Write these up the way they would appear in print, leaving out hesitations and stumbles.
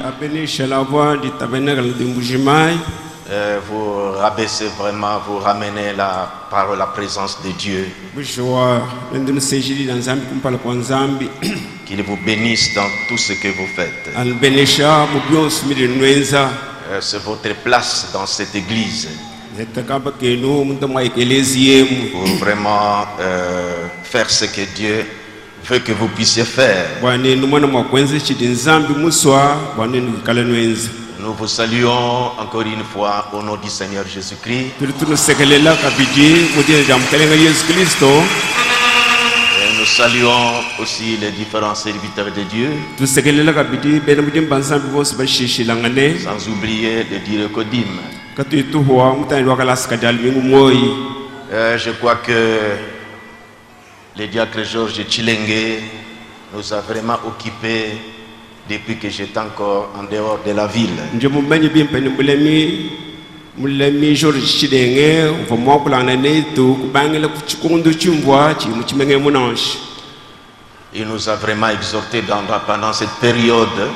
rabaisser la voix du tabernacle de Mbujimai. Vous rabaissez vraiment, vous ramenez par la présence de Dieu. Qu'il vous bénisse dans tout ce que vous faites. C'est votre place dans cette église. Pour vraiment faire ce que Dieu veut que vous puissiez faire. Nous vous saluons encore une fois au nom du Seigneur Jésus-Christ. Et nous saluons aussi les différents serviteurs de Dieu. Sans oublier le Direkodim. Je crois que le diacre Georges Chilenge nous a vraiment occupés depuis que j'étais encore en dehors de la ville. Il nous a vraiment exhortés pendant cette période.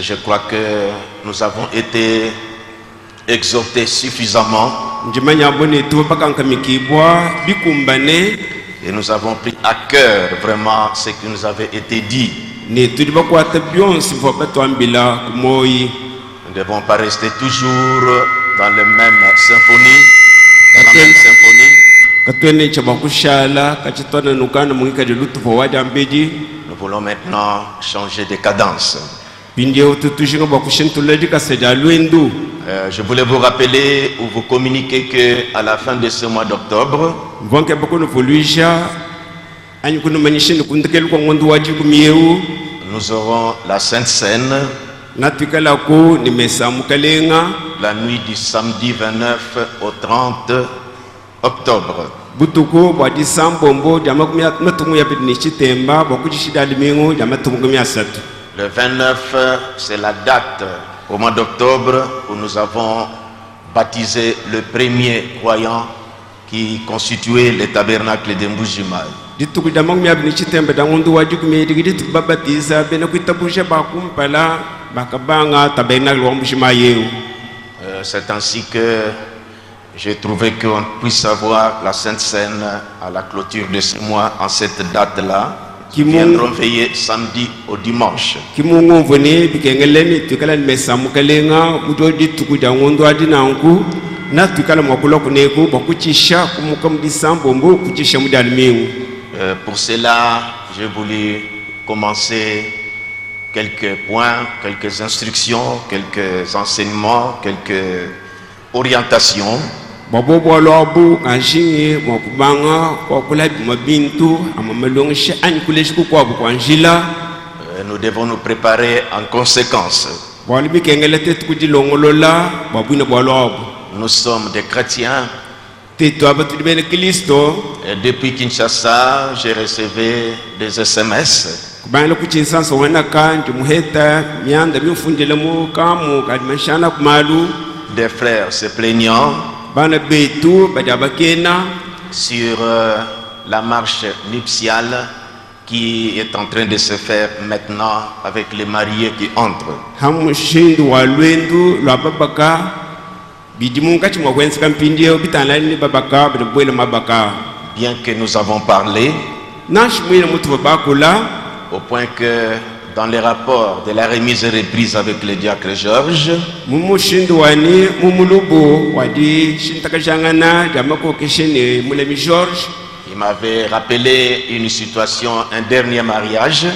Je crois que nous avons été exhortés suffisamment. Et nous avons pris à cœur vraiment ce qui nous avait été dit. Nous ne devons pas rester toujours dans la même symphonie. Nous voulons maintenant changer de cadence. Je voulais vous rappeler ou vous communiquer qu'à la fin de ce mois d'octobre, nous aurons la Sainte Seine, la nuit du samedi 29 au 30 octobre. Le 29, c'est la date au mois d'octobre où nous avons baptisé le premier croyant qui constituait le tabernacle de Mbujimai. C'est ainsi que j'ai trouvé qu'on puisse avoir la Sainte Seine à la clôture de ce mois en cette date-là. Qui viendront veiller samedi au dimanche. Pour cela, j'ai voulu commencer quelques points, quelques instructions, quelques enseignements, quelques orientations. Nous devons nous préparer en conséquence. Nous sommes des chrétiens. Et depuis Kinshasa, j'ai reçu des SMS. Des frères se plaignant sur la marche nuptiale qui est en train de se faire maintenant avec les mariés qui entrent. Bien que nous avons parlé, au point que dans les rapports de la remise et reprise avec le diacre Georges, il m'avait rappelé une situation, un dernier mariage.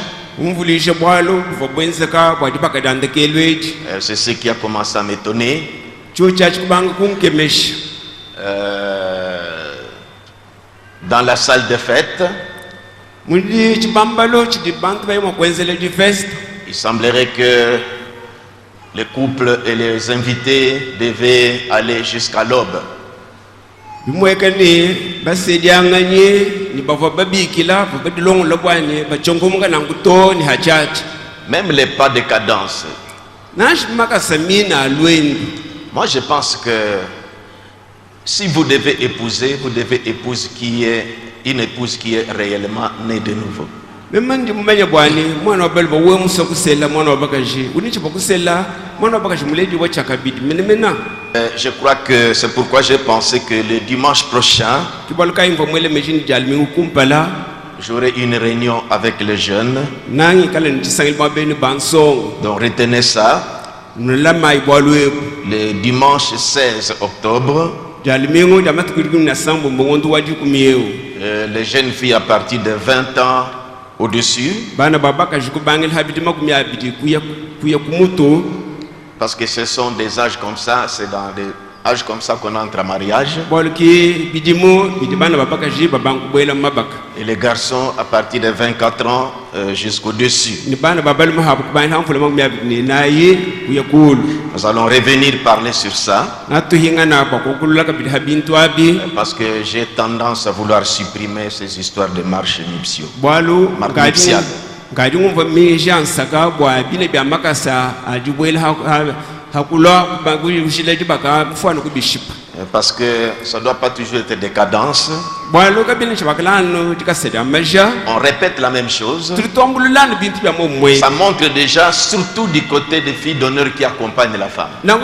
C'est ce qui a commencé à m'étonner. Dans la salle de fête, il semblerait que les couples et les invités devaient aller jusqu'à l'aube. Même les pas de cadence. Moi je pense que si vous devez épouser qui est une épouse qui est réellement née de nouveau. Memandi mumenya bwani mwana obelbo we musokusela mwana obakaji unichi bokusela mwana obakaji muledi wa chakabidi menemena. Je crois que c'est pourquoi j'ai pensé que le dimanche prochain kibalka imvo mwele mejini jalmi ukumpala j'aurai une réunion avec les jeunes. Nangi kala ntisangil mabeni bansong. Donc retenez ça. Nlama ibwalwe le dimanche 16 octobre. Jalmingo jamat kurgum na sambo mbongo wajukumiyo. Les jeunes filles à partir de 20 ans au-dessus. Parce que ce sont des âges comme ça, c'est dans des âges comme ça qu'on entre en mariage. Et les garçons à partir de 24 ans jusqu'au-dessus. Nous allons revenir parler sur ça. Parce que j'ai tendance à vouloir supprimer ces histoires de marche nuptiale. Parce que ça ne doit pas toujours être décadence. On répète la même chose. Ça montre déjà, surtout du côté des filles d'honneur qui accompagnent la femme. Est-ce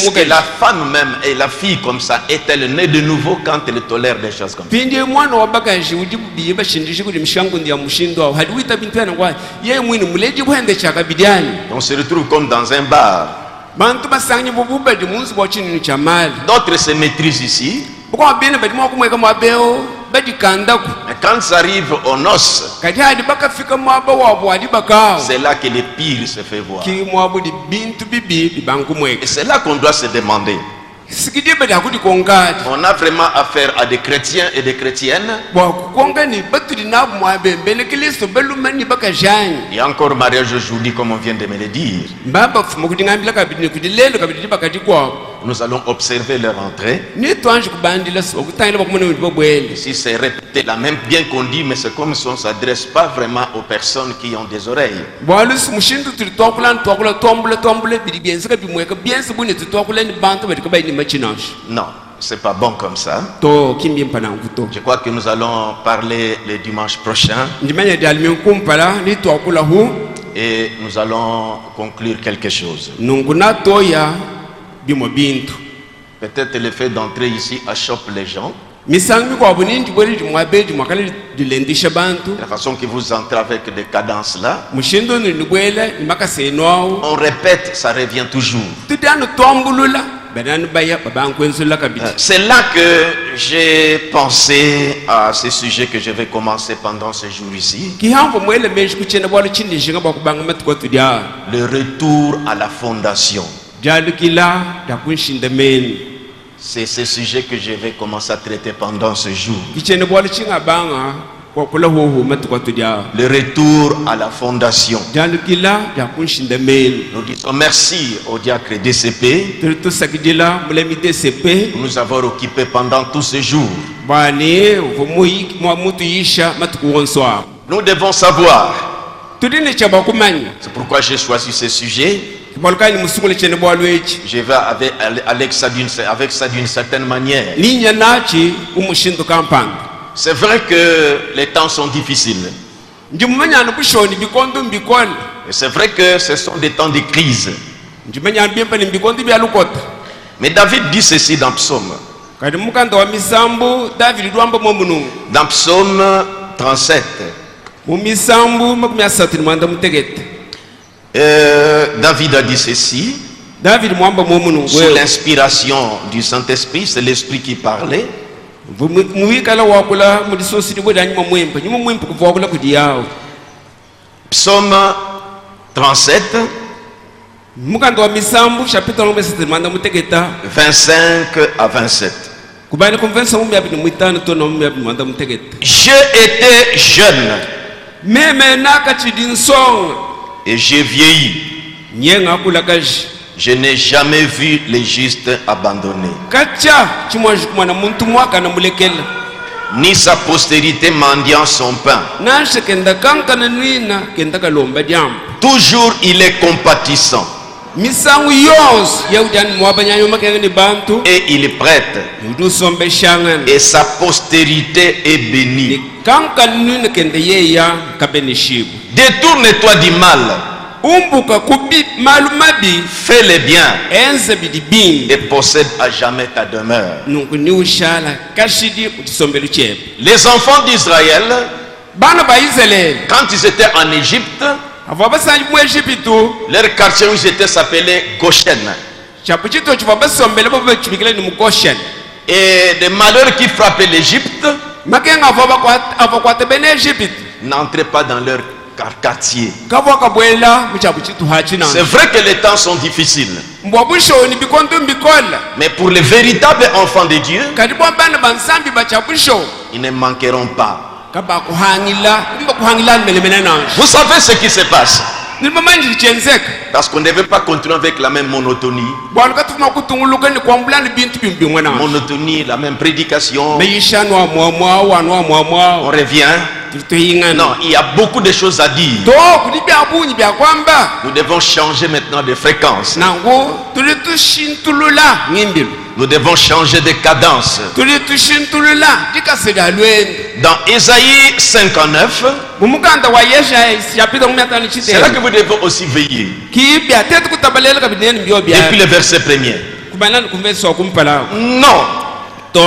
que la femme même et la fille comme ça est-elle née de nouveau quand elle tolère des choses comme ça? On se retrouve comme dans un bar. D'autres se maîtrisent ici. Mais quand ça arrive aux noces, c'est là que le pire se fait voir. Et c'est là qu'on doit se demander. On a vraiment affaire à des chrétiens et des chrétiennes. Il y a encore mariage aujourd'hui comme on vient de me le dire. Nous allons observer leur entrée. Si c'est répété la même bien qu'on dit, mais c'est comme si on ne s'adresse pas vraiment aux personnes qui ont des oreilles. Non, c'est pas bon comme ça. Je crois que nous allons parler le dimanche prochain. Et nous allons conclure quelque chose. Peut-être le fait d'entrer ici achoppe les gens. La façon que vous entrez avec des cadences là, on répète, ça revient toujours. C'est là que j'ai pensé à ce sujet que je vais commencer pendant ce jour ici. Le retour à la fondation. C'est ce sujet que je vais commencer à traiter pendant ce jour. Le retour à la fondation. Nous disons merci au diacre DCP pour nous avoir occupés pendant tous ces jours. Nous devons savoir. C'est pourquoi j'ai choisi ce sujet. Je vais avec ça d'une certaine manière. C'est vrai que les temps sont difficiles. Et c'est vrai que ce sont des temps de crise. Mais David dit ceci dans Psaume. Dans Psaume 37. David a dit ceci. Sous l'inspiration du Saint-Esprit, c'est l'Esprit qui parlait. Psaume 37, 25 à 27. J'ai été jeune et j'ai vieilli. Je n'ai jamais vu les justes abandonnés, ni sa postérité mendiant son pain. Toujours il est compatissant misangu yonse yaudani mwabanyanyo makengeni bantu et il est prêtre. udusombe shangan Et sa postérité est bénie. kankanune kende yeya kabenishibu Détourne-toi du mal. umbuka kubi malumabi Fais le bien. enze bidibing Et possède à jamais ta demeure. nungu ni ushala kashidi utisombe luchebe Les enfants d'Israël, bana ba Israël quand ils étaient en Égypte, ava basanji mu Egypte leur quartier où ils étaient s'appelait Goshen. chapu chito chiva basombele bo bechibikile ni mukoshen Et des malheurs qui frappaient l'Égypte makenga ava kwate bene Egypte n'entraient pas dans leur quartier. kavo kabwela mu chapu chitu hachina C'est vrai que les temps sont difficiles. mbwabusho ni bikonto mbikola Mais pour les véritables enfants de Dieu, kadibwa bana bansambi bachapusho ils ne manqueront pas. kaba kuhangila mba kuhangila melemena nanji Vous savez ce qui se passe? nilimamanji chenzeka Parce qu'on ne veut pas continuer avec la même monotonie. bwana katufuna kutunguluka ni kwambulana bintu bimbimwe nanji Monotonie, la même prédication. meyishanwa mwamwa wanwa On mwamwa revient. tuyingana Non, il y a beaucoup de choses à dire. to kudi byabunyi byakwamba Nous devons changer maintenant de fréquence. nangu tuli tushintulula ngimbilu Nous devons changer de cadence. tuli tushintulula dikaseda lwendo Dans Ésaïe 59, mumukanda wa yesaya yapita kumiatani c'est là que chitela vous devez aussi veiller. kibya tetu kutabalela kabineni mbyo bya Depuis le verset premier. kubanani kumveso kumpala Non, to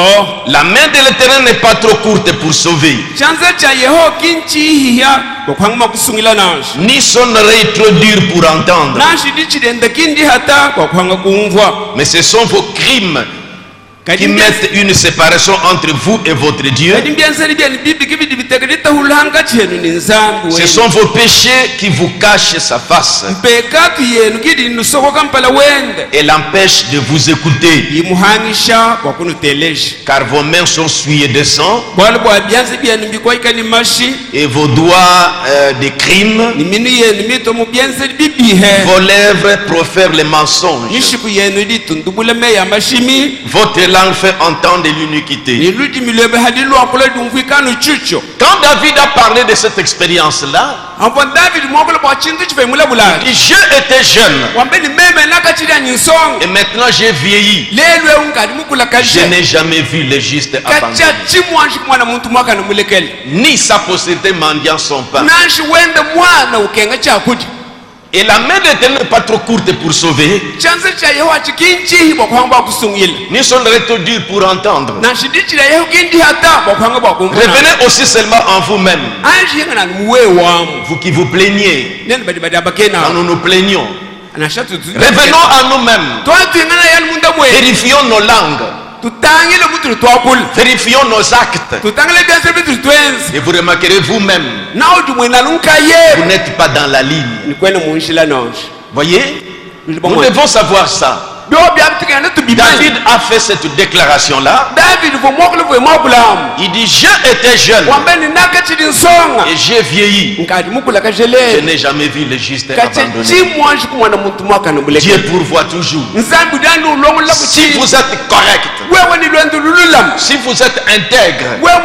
la main de l'Éternel n'est pas trop courte pour sauver, chanze cha yeho kinchihiya bakwanguma kusungila nanshi ni son oreille trop dure pour entendre. nanshi dichidende kindi hata bakwanga kumvwa Mais ce sont vos crimes qui mettent une séparation entre vous et votre Dieu. kadi mbyenseri byani bibi kibidi bitegedita hulanga chenu ni nzambi Ce we sont vos péchés qui vous cachent sa face mpekatu yenu kidi nusokoka mpala wende et l'empêchent de vous écouter. yimuhangisha kwakunuteleji Car vos mains sont souillées de sang bwali bwa byansi byenu mbikwaika ni mashi et vos doigts de crime. ni minu yenu mito mu byenseri bibihe Vos lèvres profèrent les mensonges. nishiku yenu litundubule meya mashimi Votre langue fait entendre l'iniquité. niludi milebe hadi lwakula dumvwikanu chucho Quand David a parlé de cette expérience-là, ampo david mwakula bwa chintu chifemula bulali il dit, je étais jeune wambe ni meme nakachilya nyinsonga et maintenant j'ai vieilli. lelwe unkadi mukula Je kaje n'ai jamais vu le juste kacha abandonné, chimwanshi mwana muntu mwakana mulekele ni sa postérité mendiant son pain. nanshi wende mwana ukenga chakudya Et la main de l'Éternel n'est pas trop courte pour sauver, chanze cha yehowa chikinchihi bwakwanga bwakusungila ni son oreille trop dure pour entendre. nanshi dichila yeho kindi hata bwakwanga bwakumvuna Revenez aussi seulement en vous-même, anshi yenga nani muwe wamu vous qui vous plaignez, neni badi quand abakena nous nous plaignons. anashatu Revenons à nous-mêmes, twatwingana yani munda mwe vérifions nos langues, tutangile mutuli twakula vérifions nos actes. tutangile byense bituli twenzi Et vous remarquerez vous-même, nawe dimwena vous lunkaye n'êtes pas dans la ligne. nikwene munshila nonshi Voyez, nous devons savoir ça. byo byabitikana tubimanyi David a fait cette déclaration-là. david vo mwakula vo mwakulamu Il dit, je étais jeune wambe ni nakachili nsonga et j'ai vieilli. nkadi mukula Je kajelele n'ai jamais vu le juste kache abandonné. chimwanshi kumwana muntu mwakana Dieu mulekele pourvoit toujours. nzambi dani ulongola Si kuchi vous êtes correct, wewe ni lwendu lululamu si vous êtes intègre, wewe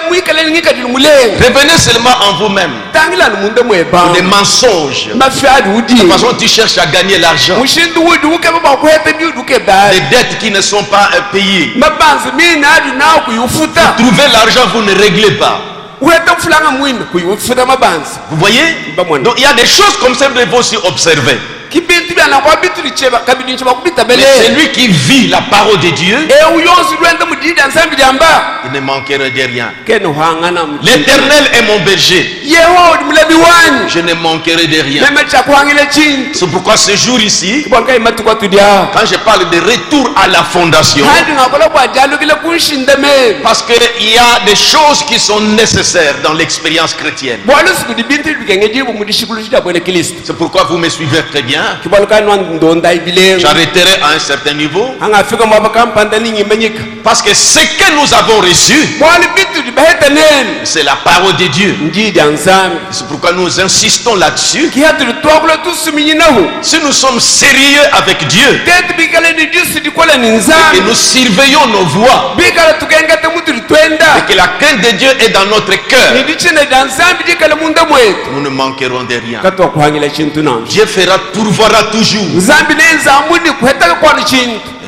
mwikale ngikadili mulenga revenez seulement en vous-même. tangilani munda mweba Des mensonges. mafyadi De udi toute façon, tu cherches à gagner l'argent. mushindu wudi ukebe bakuhete byuduke bali Des dettes qui ne sont pas payées. mabanzi mina adi nawo kuyufuta Trouvez l'argent, vous ne réglez pas. uhete kufulanga mwini kuyufuta mabanzi Vous voyez? Donc il y a des choses comme ça que vous devez aussi observer. kibintu byana kwa bituli cheba kabidi ncheba kubita Mais bele celui qui vit la parole de Dieu, uyonsi lwenda mudida nsambi lyamba il ne manquera de rien. kene uhangana L'Éternel est mon berger. yehowa udi mulabi wanyu Je ne manquerai de rien. meme chakuhangile chintu C'est pourquoi ce jour ici, kibonka imatukwa tudya quand je parle de retour à la fondation, hadi ngakola bwajalukile kunshinda meme parce qu'il y a des choses qui sont nécessaires dans l'expérience chrétienne. bwalusukudi bintu bikenge jibu mudishikulu chidabwene kristu C'est pourquoi vous me suivez très bien. kibalukani ndonda ibilenga J'arrêterai à un certain niveau. angafika mwabakampanda ninyimenyika Parce que ce que nous avons reçu, bwali bituli baheta nene c'est la parole de Dieu. njidi ansami C'est pourquoi nous insistons là-dessus. kihatuli twakula tusuminyinahu Si nous sommes sérieux avec Dieu teti bikale ni jusi dikola ni et nzambi nous surveillons nos voies bikala tukengete mutuli twenda et que la crainte de Dieu est dans notre cœur, nidichine da nzambi dikale munda mwetu nous ne manquerons de rien. katwakuhangila chintu nanji Dieu fera pour pourvoira toujours.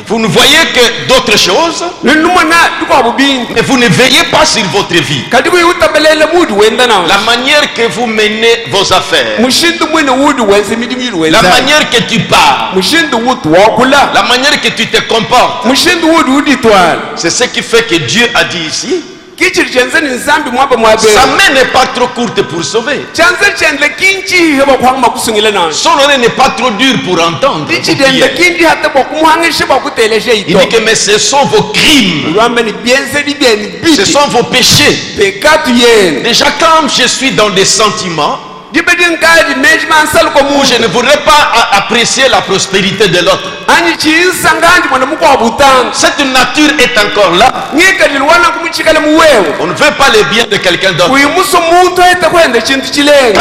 Vous ne voyez que d'autres choses, mais vous ne veillez pas sur votre vie. La manière que vous menez vos affaires, la manière que tu parles, la manière que tu te comportes, c'est ce qui fait que Dieu a dit ici, sa main n'est pas trop courte pour sauver. Son oreille n'est pas trop dure pour entendre. Il dit que mais ce sont vos crimes, ce sont vos péchés. Déjà quand je suis dans des sentiments où je ne voudrais pas apprécier la prospérité de l'autre, cette nature est encore là. On ne veut pas le bien de quelqu'un d'autre. Quand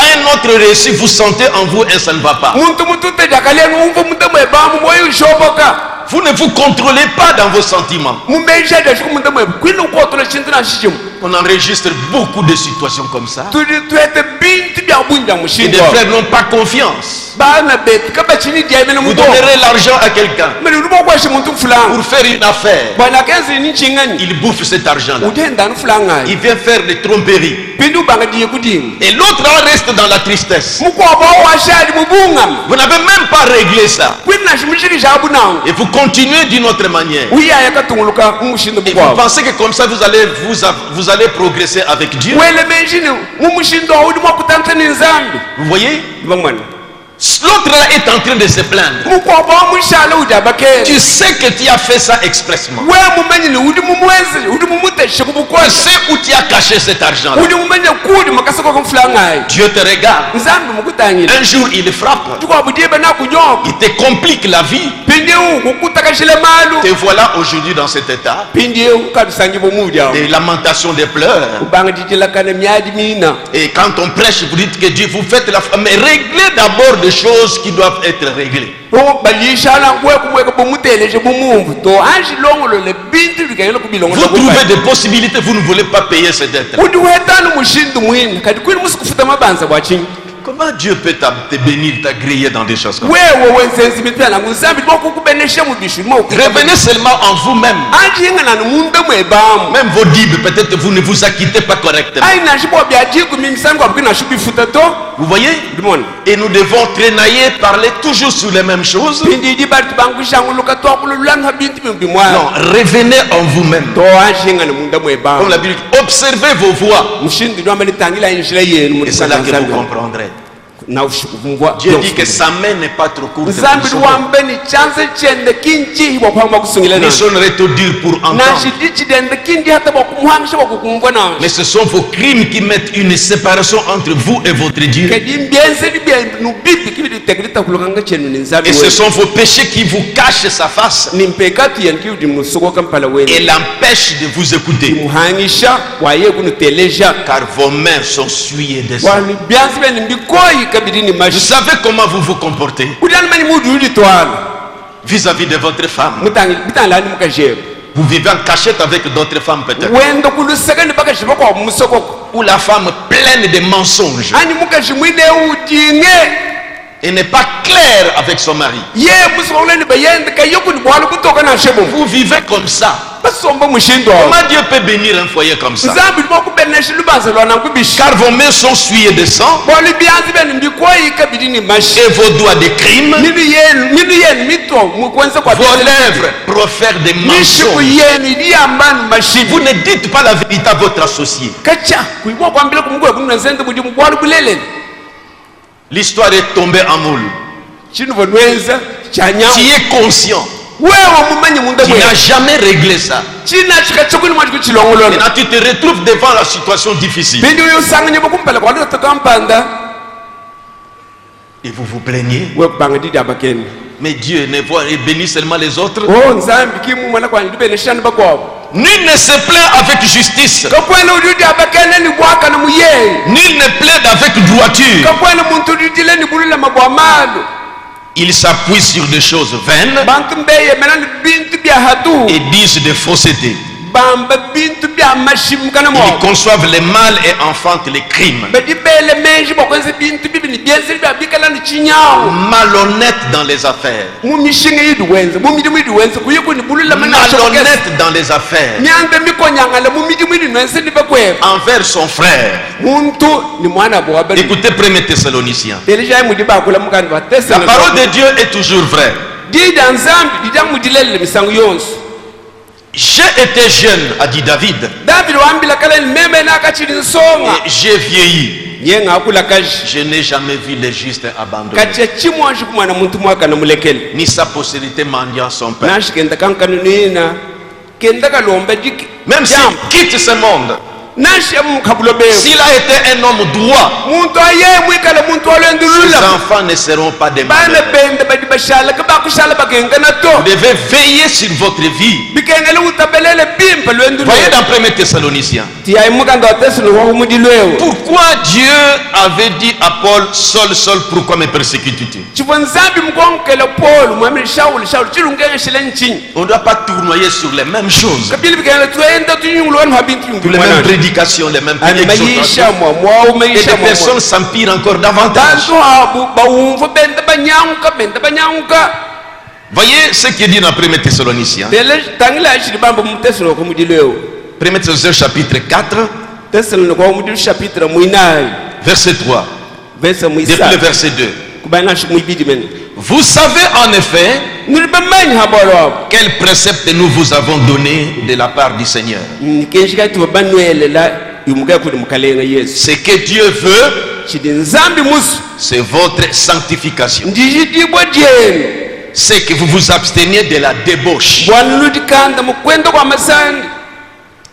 un autre réussit, vous sentez en vous et ça ne va pas. Vous ne vous contrôlez pas dans vos sentiments. On enregistre beaucoup de situations comme ça. Et des frères n'ont pas confiance. Vous donnerez l'argent à quelqu'un pour faire une affaire. Il bouffe cet argent-là. Il vient faire des tromperies. Et l'autre reste dans la tristesse. Vous n'avez même pas réglé ça. Et vous continuez d'une autre manière. Et vous pensez que comme ça vous allez progresser avec Dieu. Vous voyez? L'autre là est en train de se plaindre. Tu sais que tu as fait ça expressement. Tu sais où tu as caché cet argent là. Dieu te regarde. Un jour il frappe. Il te complique la vie. Te voilà aujourd'hui dans cet état. Des lamentations, des pleurs. Et quand on prêche, vous dites que Dieu vous faites la femme. Mais réglez d'abord des choses qui doivent être réglées. Vous trouvez des possibilités, vous ne voulez pas payer ces dettes. Comment Dieu peut te bénir, t'agréer dans des choses comme ça? Revenez seulement en vous-même. Même vos dîmes, peut-être vous ne vous acquittez pas correctement. Vous voyez? Et nous devons traînailler, parler toujours sur les mêmes choses. Non, revenez en vous-même. Comme la Bible dit, observez vos voies. Et c'est là que vous comprendrez. Dieu dit que sa main n'est pas trop courte. Ni son oreille trop dure pour entendre. Mais ce sont vos crimes qui mettent une séparation entre vous et votre Dieu. Et ce sont vos péchés qui vous cachent sa face et l'empêchent de vous écouter. Car vos mains sont souillées de sang. Vous savez comment vous vous comportez vis-à-vis de votre femme. Vous vivez en cachette avec d'autres femmes peut-être. Ou la femme pleine de mensonges et n'est pas claire avec son mari. Vous vivez comme ça. Comment Dieu peut bénir un foyer comme ça? Car vos mains sont souillées de sang et vos doigts de crime. Vos lèvres profèrent des mensonges. Vous ne dites pas la vérité à votre associé. L'histoire est tombée en moule. Tu es conscient. Tu n'as jamais réglé ça. Maintenant tu te retrouves devant la situation difficile. Et vous vous plaignez. Mais Dieu ne voit et bénit seulement les autres. Nul ne se plaint avec justice. Nul ne plaide avec droiture. Ils s'appuient sur des choses vaines et disent des faussetés. Ils conçoivent les mal et enfantent les crimes. Malhonnêtes dans les affaires. Malhonnête dans les affaires. Envers son frère. Écoutez 1 Thessaloniciens. La parole de Dieu est toujours vraie. J'ai été jeune, a dit David, et j'ai vieilli. Je n'ai jamais vu les justes abandonnés, ni sa postérité mendiant son père. Même s'il quitte ce monde, s'il a été un homme droit, ses enfants ne seront pas des malheureux. Vous devez veiller sur votre vie. Voyez dans 1 Thessaloniciens. Pourquoi Dieu avait dit à Paul, Saul, pourquoi me persécutes-tu? On ne doit pas tournoyer sur les mêmes choses. Les mêmes prédications, les mêmes exhortations. Et des personnes s'empirent encore davantage. Voyez ce qui est dit dans 1 Thessaloniciens. 1 Thessaloniciens chapitre 4, verset 3. Depuis le verset 2. Vous savez en effet quel précepte nous vous avons donné de la part du Seigneur. Ce que Dieu veut, c'est votre sanctification. C'est que vous vous absteniez de la débauche.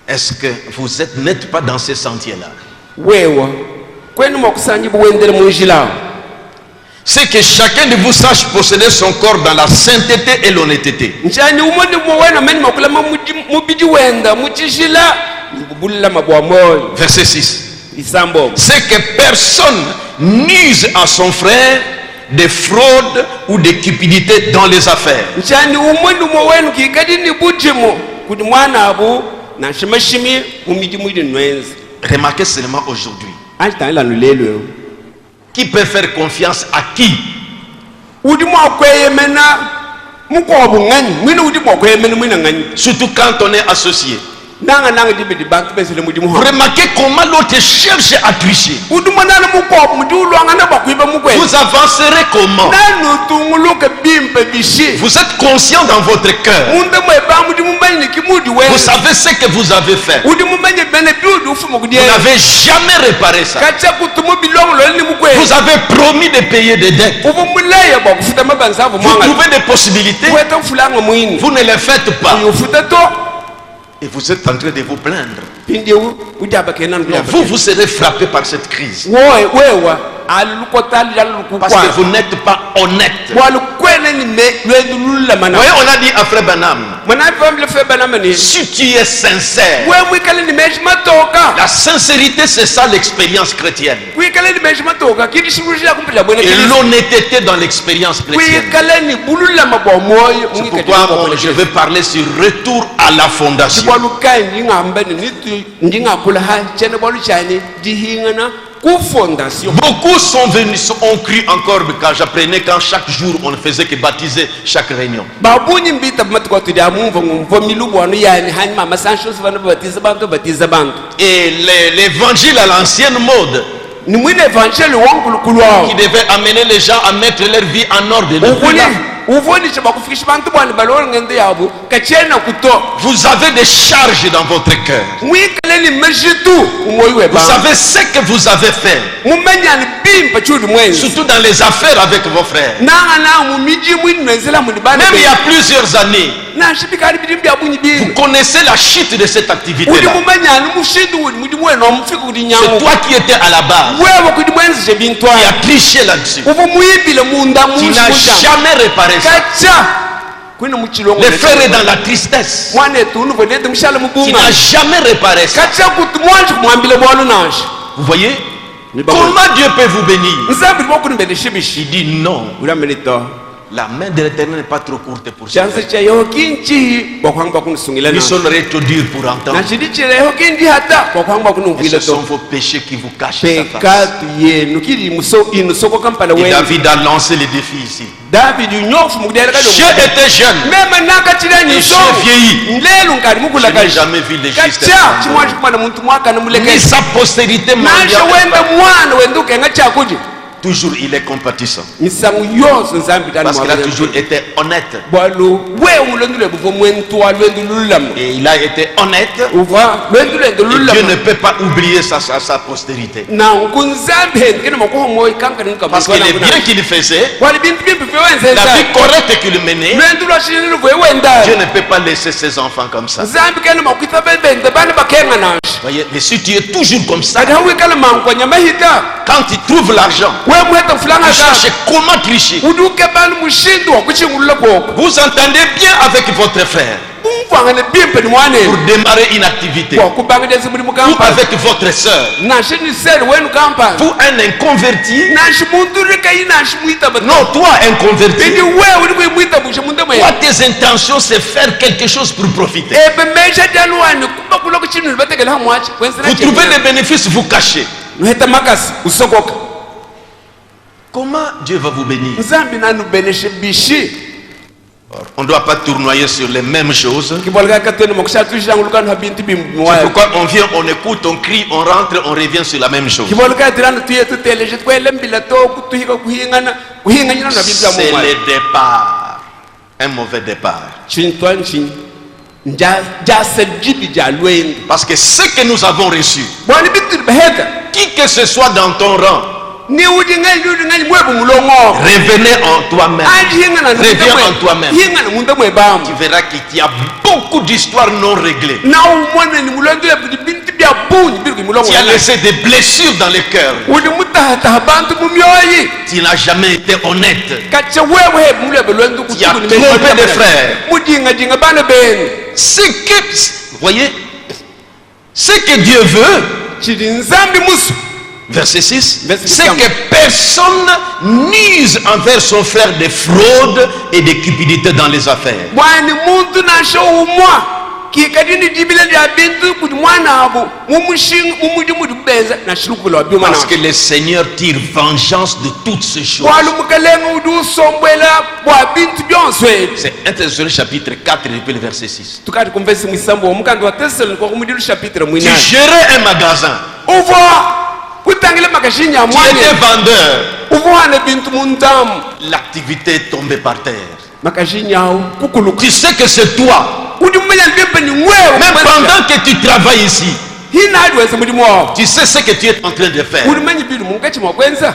Est-ce que vous n'êtes pas dans ces sentiers-là? C'est que chacun de vous sache posséder son corps dans la sainteté et l'honnêteté. Verset 6. C'est que personne n'use à son frère de fraude ou de cupidité dans les affaires. Remarquez seulement aujourd'hui. Qui peut faire confiance à qui? Surtout quand on est associé. Remarquez comment l'autre cherche à tricher. Vous avancerez comment? Vous êtes conscient dans votre cœur. Vous savez ce que vous avez fait. Vous n'avez jamais réparé ça. Vous avez promis de payer des dettes. Vous trouvez des possibilités. Vous ne les faites pas. Et vous êtes en train de vous plaindre. Vous serez frappé par cette crise. Parce que vous n'êtes pas honnête. Voyez, on a dit à Frère Branham, si tu es sincère, la sincérité c'est ça l'expérience chrétienne. Et l'honnêteté dans l'expérience chrétienne. C'est pourquoi je vais parler sur retour à la fondation. Beaucoup sont venus, ont cru encore quand j'apprenais quand chaque jour on ne faisait que baptiser chaque réunion. Et l'évangile à l'ancienne mode, qui devait amener les gens à mettre leur vie en ordre. Vous avez des charges dans votre cœur. Vous savez ce que vous avez fait. Surtout dans les affaires avec vos frères. Même il y a plusieurs années, vous connaissez la chute de cette activité-là. C'est toi qui étais à la base. Qui a triché là-dessus. Tu n'as jamais réparé ça. Le frère est dans la tristesse. Tu n'as jamais réparé ça. Vous voyez? Comment Dieu peut vous bénir? Il dit non. La main de l'Éternel n'est pas trop courte pour ça. chanse cha yokinchi bokwang bakunisungila Ils na sont trop durs pour entendre. na chidichira yokindi hata bokwang Et bakunungila ce sont to vos péchés qui vous cachent sa face. pekatu yenu kiri muso inusoko kampala Et we David a lancé le défi ici. David unyofu mugdera ka J'ai été jeune mema nakachira et niso j'ai vieilli. lelo ngari Je mukula n'ai jamais vu le juste kacha chimwa chimwana muntu mwaka ni namuleke sa postérité nasho mondiale. wenda mwana wenduke nga chakuji Toujours il est compatissant. misangu yose nzambi tani Parce qu'il a toujours été honnête. bwalo we ulondule buvo mwentwa lwendu lulam Et il a été honnête. uva lwendu lwendu Et Dieu lulam ne peut pas oublier sa postérité. na nkunzambi henkene makoho moyo kankani Parce que les biens qu'il faisait, wali bintu bimpi fe la wenzenza vie correcte qu'il menait, lwendu lwashini luvuye wenda Dieu ne peut pas laisser ses enfants comme ça. nzambi kene makwita bebende bana bakenga nashi Voyez, mais si tu es toujours comme ça, kati hawikala mankwanya mahita quand tu trouves l'argent, we muheta fulanga tu ka cherches comment tricher. uduke bani mushindu wa kuchingulula kwoko Vous entendez bien avec votre frère umfangane bimpe ni mwane pour démarrer une activité. kwa kubangidesi muri Ou mukampani avec votre soeur. nashi ni seri wenu kampani Pour un inconverti. nashi muntu rikayi nashi mwita bata Non, toi inconverti. bindi wewe uri kuimwita bushe munde mwe Toi, tes intentions, c'est faire quelque chose pour profiter. ebe mesha jaluwani kuba kulo kuchinu libategela hamwachi kwenzela Vous trouvez des bénéfices, vous cachez. nuheta makasi usokoka Comment Dieu va vous bénir? nzambi nanu beneshe bishi On ne doit pas tournoyer sur les mêmes choses. kibolga katene makushatushangulukanu habintu C'est bimwayo pourquoi on vient, on écoute, on crie, on rentre, on revient sur la même chose. kibolga tirana tuye tuteleje twelembila to kutuhika kuhinganyina na bibya C'est mumwayo le départ. Un mauvais départ. chintwanchi jasejidi jalwendu Parce que ce que nous avons reçu, bwani bitu beheka qui que ce soit dans ton rang, ni udingali mwebu mulongo revenez en toi-même. Reviens en toi-même. hingana munde mwe bamu Tu verras qu'il y a beaucoup d'histoires non réglées. na umwana ni mulondele bintu bya bunyi biri mulongo Tu as laissé des blessures dans le cœur. udi mutahata bantu mumyoyi Tu n'as jamais été honnête. kacha wewe he mulebe lwendu Tu as trompé des frères. mudinga dinga bana ben Ce que, voyez, ce que Dieu veut, chiri nzambi musu verset 6, Verset c'est 6. que personne n'use envers son frère de fraude et de cupidité dans les affaires. bwani muntu nasho umwa kikadini dibile lya bintu kuti mwana abo mumuji mudi kubenza na shirukula wabyuma Parce que le Seigneur tire vengeance de toutes ces choses. walumukalenga udi usombwela bwa bintu byonse C'est 1 Thessaloniciens chapitre 4, depuis le verset 6. tukati kumvesi mwisambo omukandi wa Thessalonike kwa kumudilu chapitre Tu mwinani gérais un magasin. uvo kutangile makashinya Tu mwanye étais vendeur. uvohane bintu muntamu L'activité est tombée par terre. makashinyawo kukuluka Tu sais que c'est toi. udi mumenya libembe ni wewe Même pendant que tu travailles ici, hina adi wense mudimu wawo tu sais ce que tu es en train de faire. udi menye bintu mukachima kwenza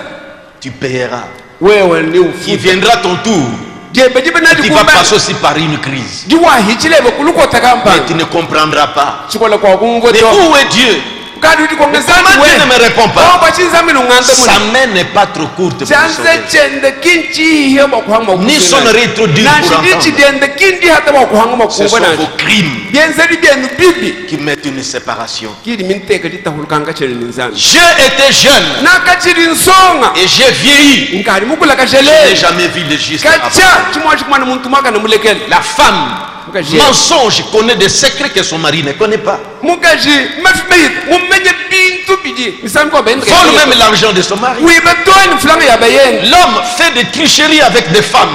Tu payeras. wewe ni Il ufu viendra ton tour. jebe jibe nadi Tu vas kumba passer aussi par une crise. diwahichilebe kulukota Mais kampani tu ne comprendras pas. chikola kwa Mais kungoto où est Dieu? kadi udi Mais comment Dieu ne me répond pas? oba chinzambi nung'anze Sa muni main n'est pas trop courte pour chanze sauver. chende kinchi hiyo bakuhanga Ni son oreille trop dure pour nashidichi entendre. dende kindi hata bakuhanga Ce sont makumbwa vos nashi crimes byenzeli byenu bibi qui mettent une séparation. kili minteka litahulukanga chele ninzangi J'ai été jeune nakachili nsonga et j'ai vieilli. nkali mukula Je n'ai kashele jamais vu le juste avant. kacha chimwa chimwana muntu mwaka namulekele La femme, Mukaji. mensonge, connaît des secrets que son mari ne connaît pas. mukaji mafimeyita mumenye bintu bidi misambi kwa bayenda Vole même l'argent de son mari. wiba toni fulanga ya bayenda L'homme fait des tricheries avec des femmes.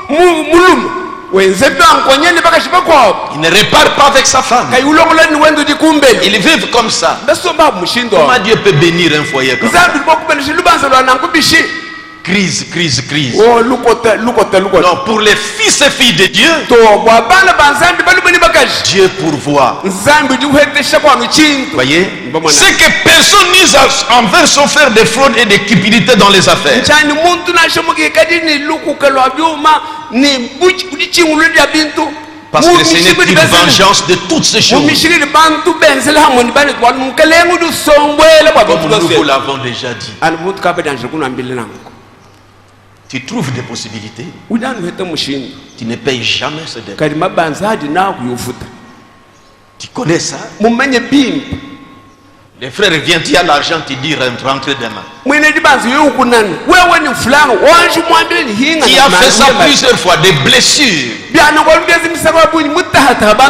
mulumu wenze byankonyeni bakashiba kwabo Il ne répare pas avec sa femme. kayulongolani wendu dikumbeli Ils vivent comme ça. besomba mushindo Comment Dieu peut bénir un foyer comme ça? nzambi libokubelisha lubanza lwanangu bishi Crise, crise, crise. o lukota Non, pour les fils et filles de Dieu, to bwa bana ba nzambi balumeni bakaji Dieu pourvoit. nzambi dikuhetesha kwanu chintu Voyez? Mbona. C'est que personne n'use envers son frère de fraude et de cupidité dans les affaires. nchani muntu nashomuki kadi ni lukuka lwa byuma ni udichingulu lya bintu Parce que le Seigneur tire vengeance de toutes ces choses. mumishikili bantu benzele hamoni bani wanumukelengu dusombwele bwa Comme bintu nous vous byose l'avons déjà dit. ani muntu kabedanjire kunambili nangu Tu trouves des possibilités. udani hete mushindu Tu ne payes jamais ce dette. kadi mabanza adi nakuyufuta Tu connais ça? mumenye bimbi Les frères viennent, il y a l'argent, tu dis rentre demain. Qui a fait ça plusieurs fois, des blessures.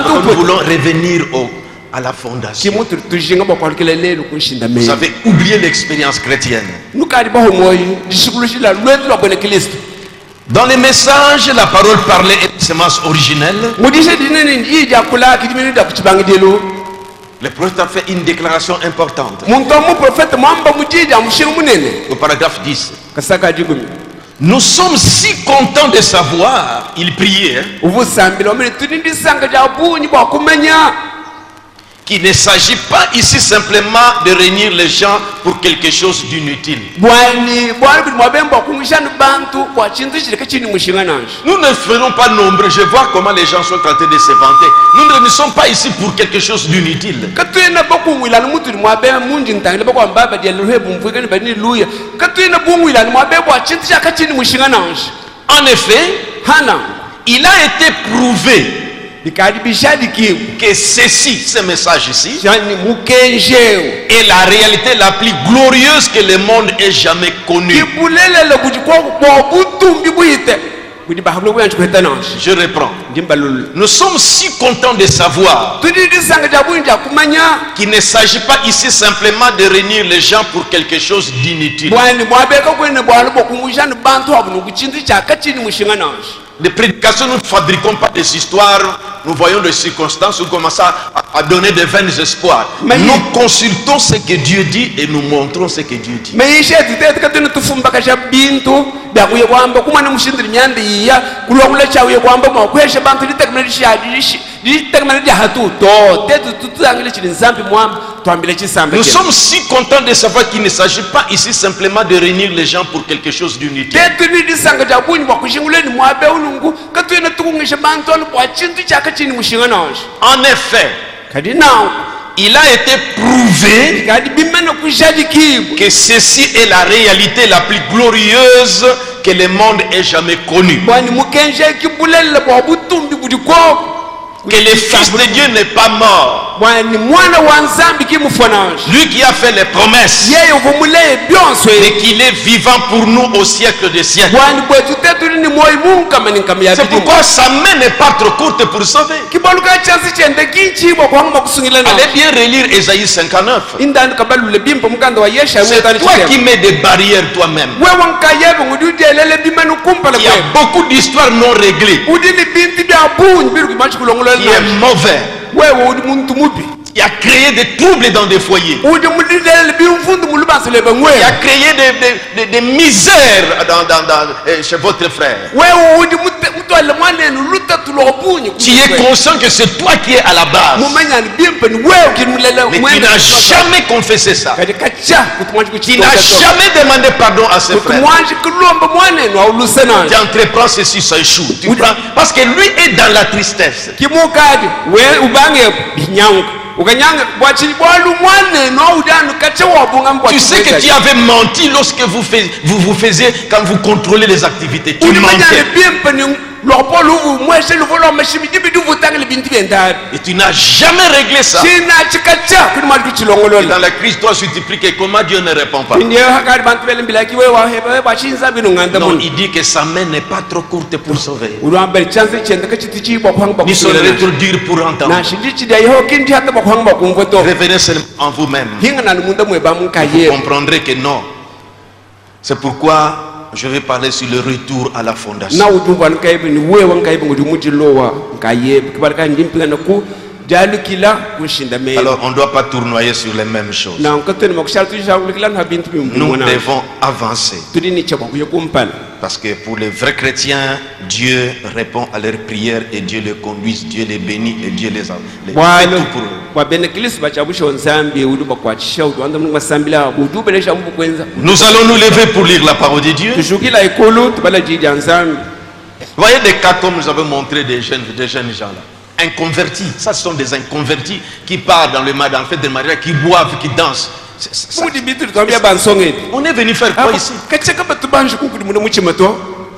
Donc nous voulons revenir à la fondation. Vous avez oublié l'expérience chrétienne. Dans les messages, la parole parlait de semence originelle. Le prophète a fait une déclaration importante. Au paragraphe 10. Nous sommes si contents de savoir, il priait, qu'il ne s'agit pas ici simplement de réunir les gens pour quelque chose d'inutile. Nous ne ferons pas nombreux. Je vois comment les gens sont tentés de se vanter. Nous ne sommes pas ici pour quelque chose d'inutile. En effet, il a été prouvé que ceci, ce message ici, est la réalité la plus glorieuse que le monde ait jamais connue. Je reprends. Nous sommes si contents de savoir qu'il ne s'agit pas ici simplement de réunir les gens pour quelque chose d'inutile. Les prédications, nous ne fabriquons pas des histoires, nous voyons des circonstances, nous commençons à donner de vains espoirs. Nous consultons ce que Dieu dit et nous montrons ce que Dieu dit. Nous sommes si contents de savoir qu'il ne s'agit pas ici simplement de réunir les gens pour quelque chose d'inutile. En effet, il a été prouvé que ceci est la réalité la plus glorieuse que le monde ait jamais connue. Que le Fils de Dieu n'est pas mort. Lui qui a fait les promesses et qu'il est vivant pour nous au siècle des siècles. C'est pourquoi sa main n'est pas trop courte pour sauver. Allez bien relire Ésaïe 59. C'est toi qui mets des barrières toi-même. Il y a beaucoup d'histoires non réglées. Qui est mauvais. Il a créé des troubles dans des foyers. Il a créé des misères chez votre frère. Tu es conscient que c'est toi qui es à la base. Mais tu n'as jamais confessé ça. Tu n'as jamais demandé pardon à ses frères. Tu entreprends ceci, ça échoue. Parce que lui est dans la tristesse. Tu sais que tu avais menti lorsque vous faisiez, quand vous contrôlez les activités. Tu mentais. Et tu n'as jamais réglé ça. Et dans la crise, toi, tu te pries que comment Dieu ne répond pas. Non, il dit que sa main n'est pas trop courte pour sauver. Ni son retour dur pour entendre. Revenez seulement en vous-même. Vous comprendrez que non. C'est pourquoi je vais parler sur le retour à la fondation. Alors on ne doit pas tournoyer sur les mêmes choses. Nous devons avancer. Parce que pour les vrais chrétiens, Dieu répond à leurs prières et Dieu les conduit, Dieu les bénit et Dieu les fait tout pour eux. Nous allons nous lever pour lire la parole de Dieu. Voyez des cas comme nous avons montré des jeunes gens là. Inconvertis, ça ce sont des inconvertis qui partent dans le fête de mariage, qui boivent, qui dansent. On est venu faire quoi ici?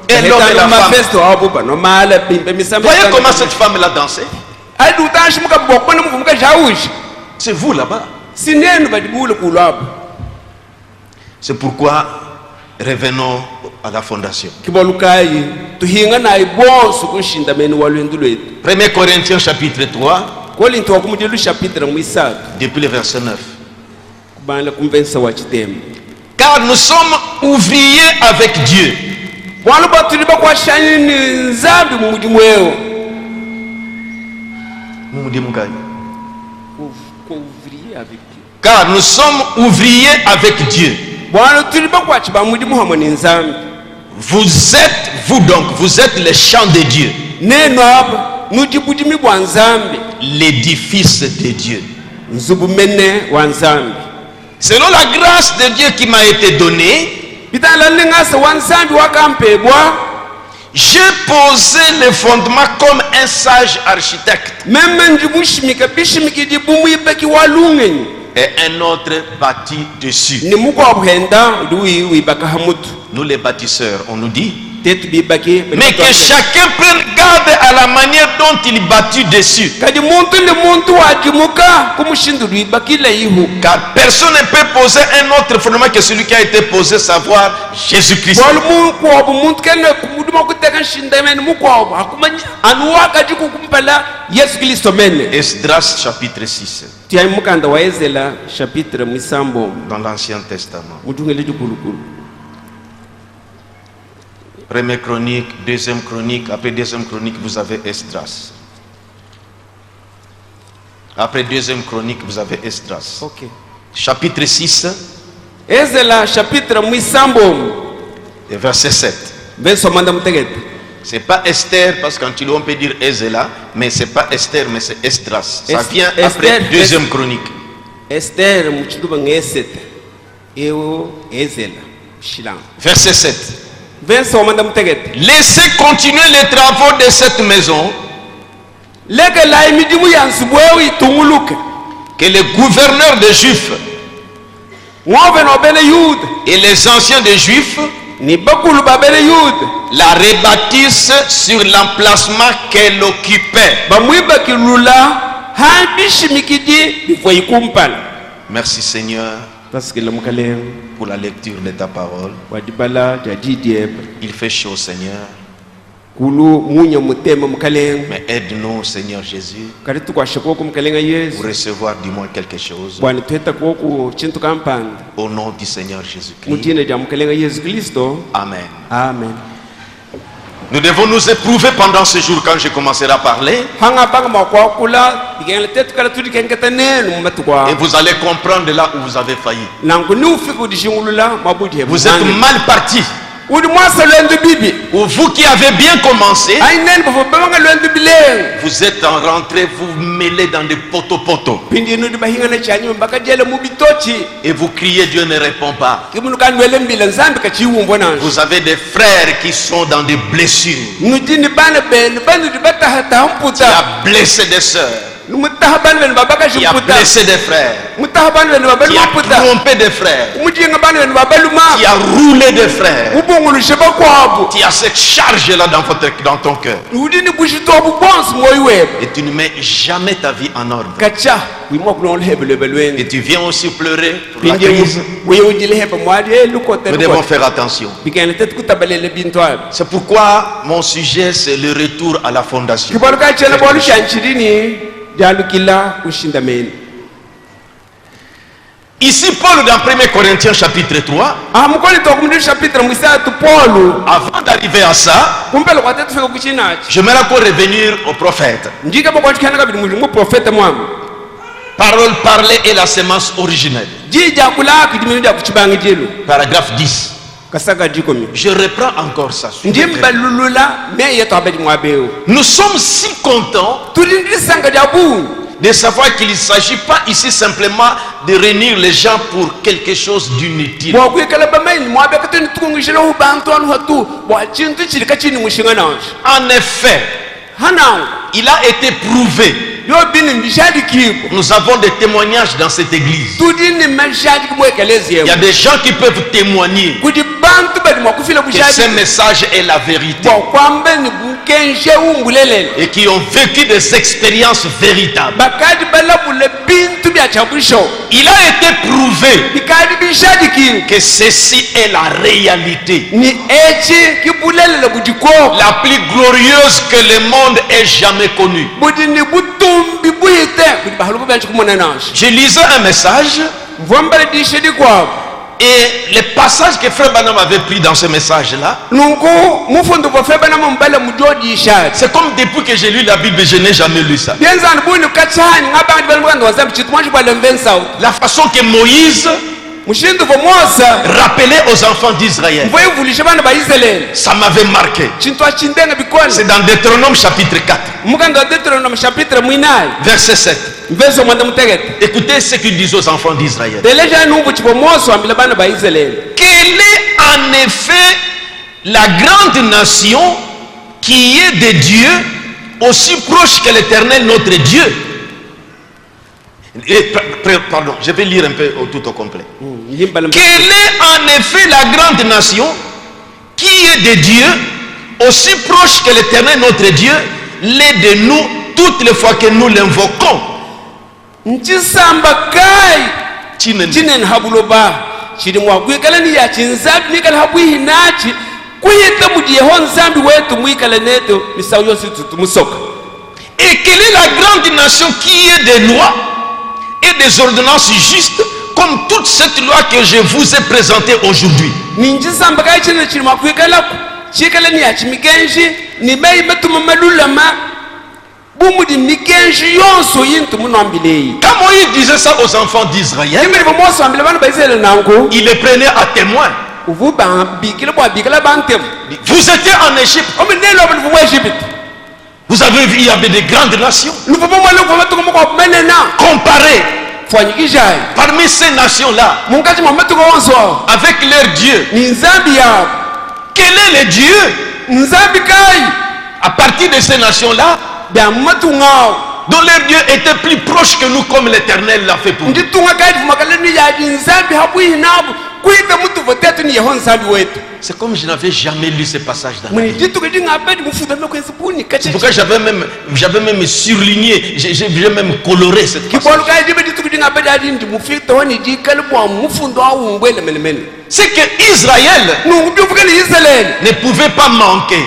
Et l'homme et la femme. Voyez comment cette femme l'a dansé. C'est vous là-bas. C'est pourquoi revenons à la fondation. 1 Corinthiens chapitre 3, depuis le verset 9. Car nous sommes ouvriers avec Dieu. Car nous sommes ouvriers avec Dieu. Vous êtes les champs de Dieu, l'édifice de Dieu. Selon la grâce de Dieu qui m'a été donnée, j'ai posé les fondements comme un sage architecte. Et un autre bâtit dessus. Nous les bâtisseurs, on nous dit. Mais que chacun prenne garde à la manière dont il bâtit dessus. Car personne ne peut poser un autre fondement que celui qui a été posé, savoir Jésus-Christ. Esdras chapitre 6. Dans l'Ancien Testament. Première chronique, deuxième chronique, après deuxième chronique, vous avez Esdras. Après deuxième chronique, vous avez Esdras. Okay. Chapitre 6. Et verset 7. C'est pas Esther, parce qu'en Tilo on peut dire Ezela, mais c'est pas Esther, mais c'est Esdras. Ça vient après deuxième chronique. Esther, verset 7. Laissez continuer les travaux de cette maison, que les gouverneurs des Juifs et les anciens des Juifs la rebâtissent sur l'emplacement qu'elle occupait. Merci Seigneur pour la lecture de ta parole. Il fait chaud Seigneur. Mais aide-nous Seigneur Jésus pour recevoir du moins quelque chose. Au nom du Seigneur Jésus-Christ. Amen. Amen. Nous devons nous éprouver pendant ce jour quand je commencerai à parler. Et vous allez comprendre là où vous avez failli. Vous êtes mal parti. Ou vous qui avez bien commencé, vous êtes en rentrée, vous mêlez dans des poteaux. Et vous criez, Dieu ne répond pas. Vous avez des frères qui sont dans des blessures. Tu as blessé des sœurs. Tu as blessé des frères. Tu as trompé des frères. Tu as roulé des frères. Tu as cette charge-là dans ton cœur. Et tu ne mets jamais ta vie en ordre. Et tu viens aussi pleurer pour la crise. Nous devons faire attention. C'est pourquoi mon sujet c'est le retour à la fondation. Ici Paul dans 1 Corinthiens chapitre 3, avant d'arriver à ça, j'aimerais encore revenir au prophète. Parole parlée est la sémence originelle. Paragraphe 10. Je reprends encore ça. Nous sommes si contents de savoir qu'il ne s'agit pas ici simplement de réunir les gens pour quelque chose d'inutile. En effet, il a été prouvé. Nous avons des témoignages dans cette église. Il y a des gens qui peuvent témoigner que ce message est la vérité et qui ont vécu des expériences véritables. Il a été prouvé que ceci est la réalité, la plus glorieuse que le monde ait jamais connue. Je lisais un message et les passages que Frère Branham avait pris dans ce message-là, c'est comme depuis que j'ai lu la Bible, je n'ai jamais lu ça. La façon que Moïse rappelait aux enfants d'Israël, ça m'avait marqué. C'est dans Deutéronome chapitre 4, verset 7. Écoutez ce qu'il dit aux enfants d'Israël. Quelle est en effet la grande nation qui est de Dieu, aussi proche que l'Éternel notre Dieu? Pardon, je vais lire un peu tout au complet. Quelle est en effet la grande nation qui est de Dieu, aussi proche que l'Éternel notre Dieu, l'est de nous toutes les fois que nous l'invoquons? Et quelle est la grande nation qui est des lois et des ordonnances justes, comme toute cette loi que je vous ai présentée aujourd'hui? Quand Moïse disait ça aux enfants d'Israël, il les prenait à témoin. Vous étiez en Égypte. Vous avez vu, il y avait des grandes nations. Comparez parmi ces nations-là avec leur Dieu. Quel est le Dieu à partir de ces nations-là, dont leur Dieu était plus proche que nous, comme l'Éternel l'a fait pour nous? C'est comme je n'avais jamais lu ce passage dans la Bible. C'est pourquoi j'avais même surligné, j'ai même coloré cette passage. C'est que Israël ne pouvait pas manquer.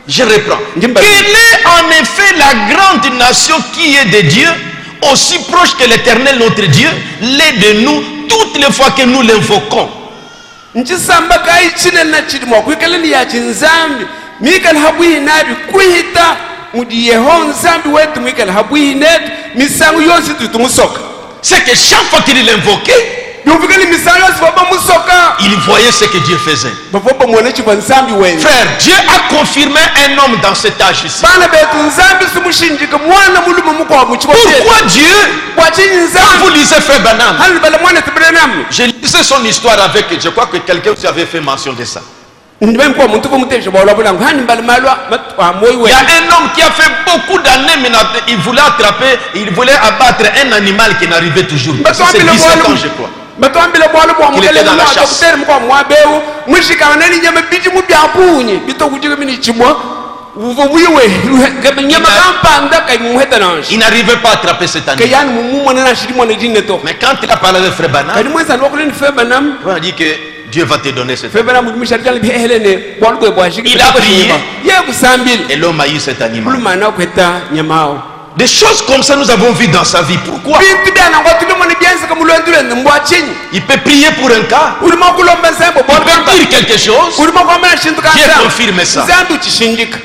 Je reprends. Quelle est en effet la grande nation qui est de Dieu, aussi proche que l'Éternel notre Dieu, l'est de nous toutes les fois que nous l'invoquons? C'est que chaque fois qu'il l'invoquait, il voyait ce que Dieu faisait. Frère, Dieu a confirmé un homme dans cet âge ici. Pourquoi Dieu, quand vous lisez Frère Branham, je lisais son histoire avec, je crois que quelqu'un aussi avait fait mention de ça. Il y a un homme qui a fait beaucoup d'années, mais il voulait abattre un animal qui n'arrivait toujours pas. C'est 17 ans, je crois. Il était dans la chasse. Il n'arrivait pas à attraper cet animal. Mais quand il a parlé de Frère Branham, on a dit que Dieu va te donner cette animal. Il a prié et l'homme a eu cet animal. Des choses comme ça nous avons vu dans sa vie. Pourquoi? Il peut prier pour un cas, il peut dire quelque chose, Dieu confirme ça.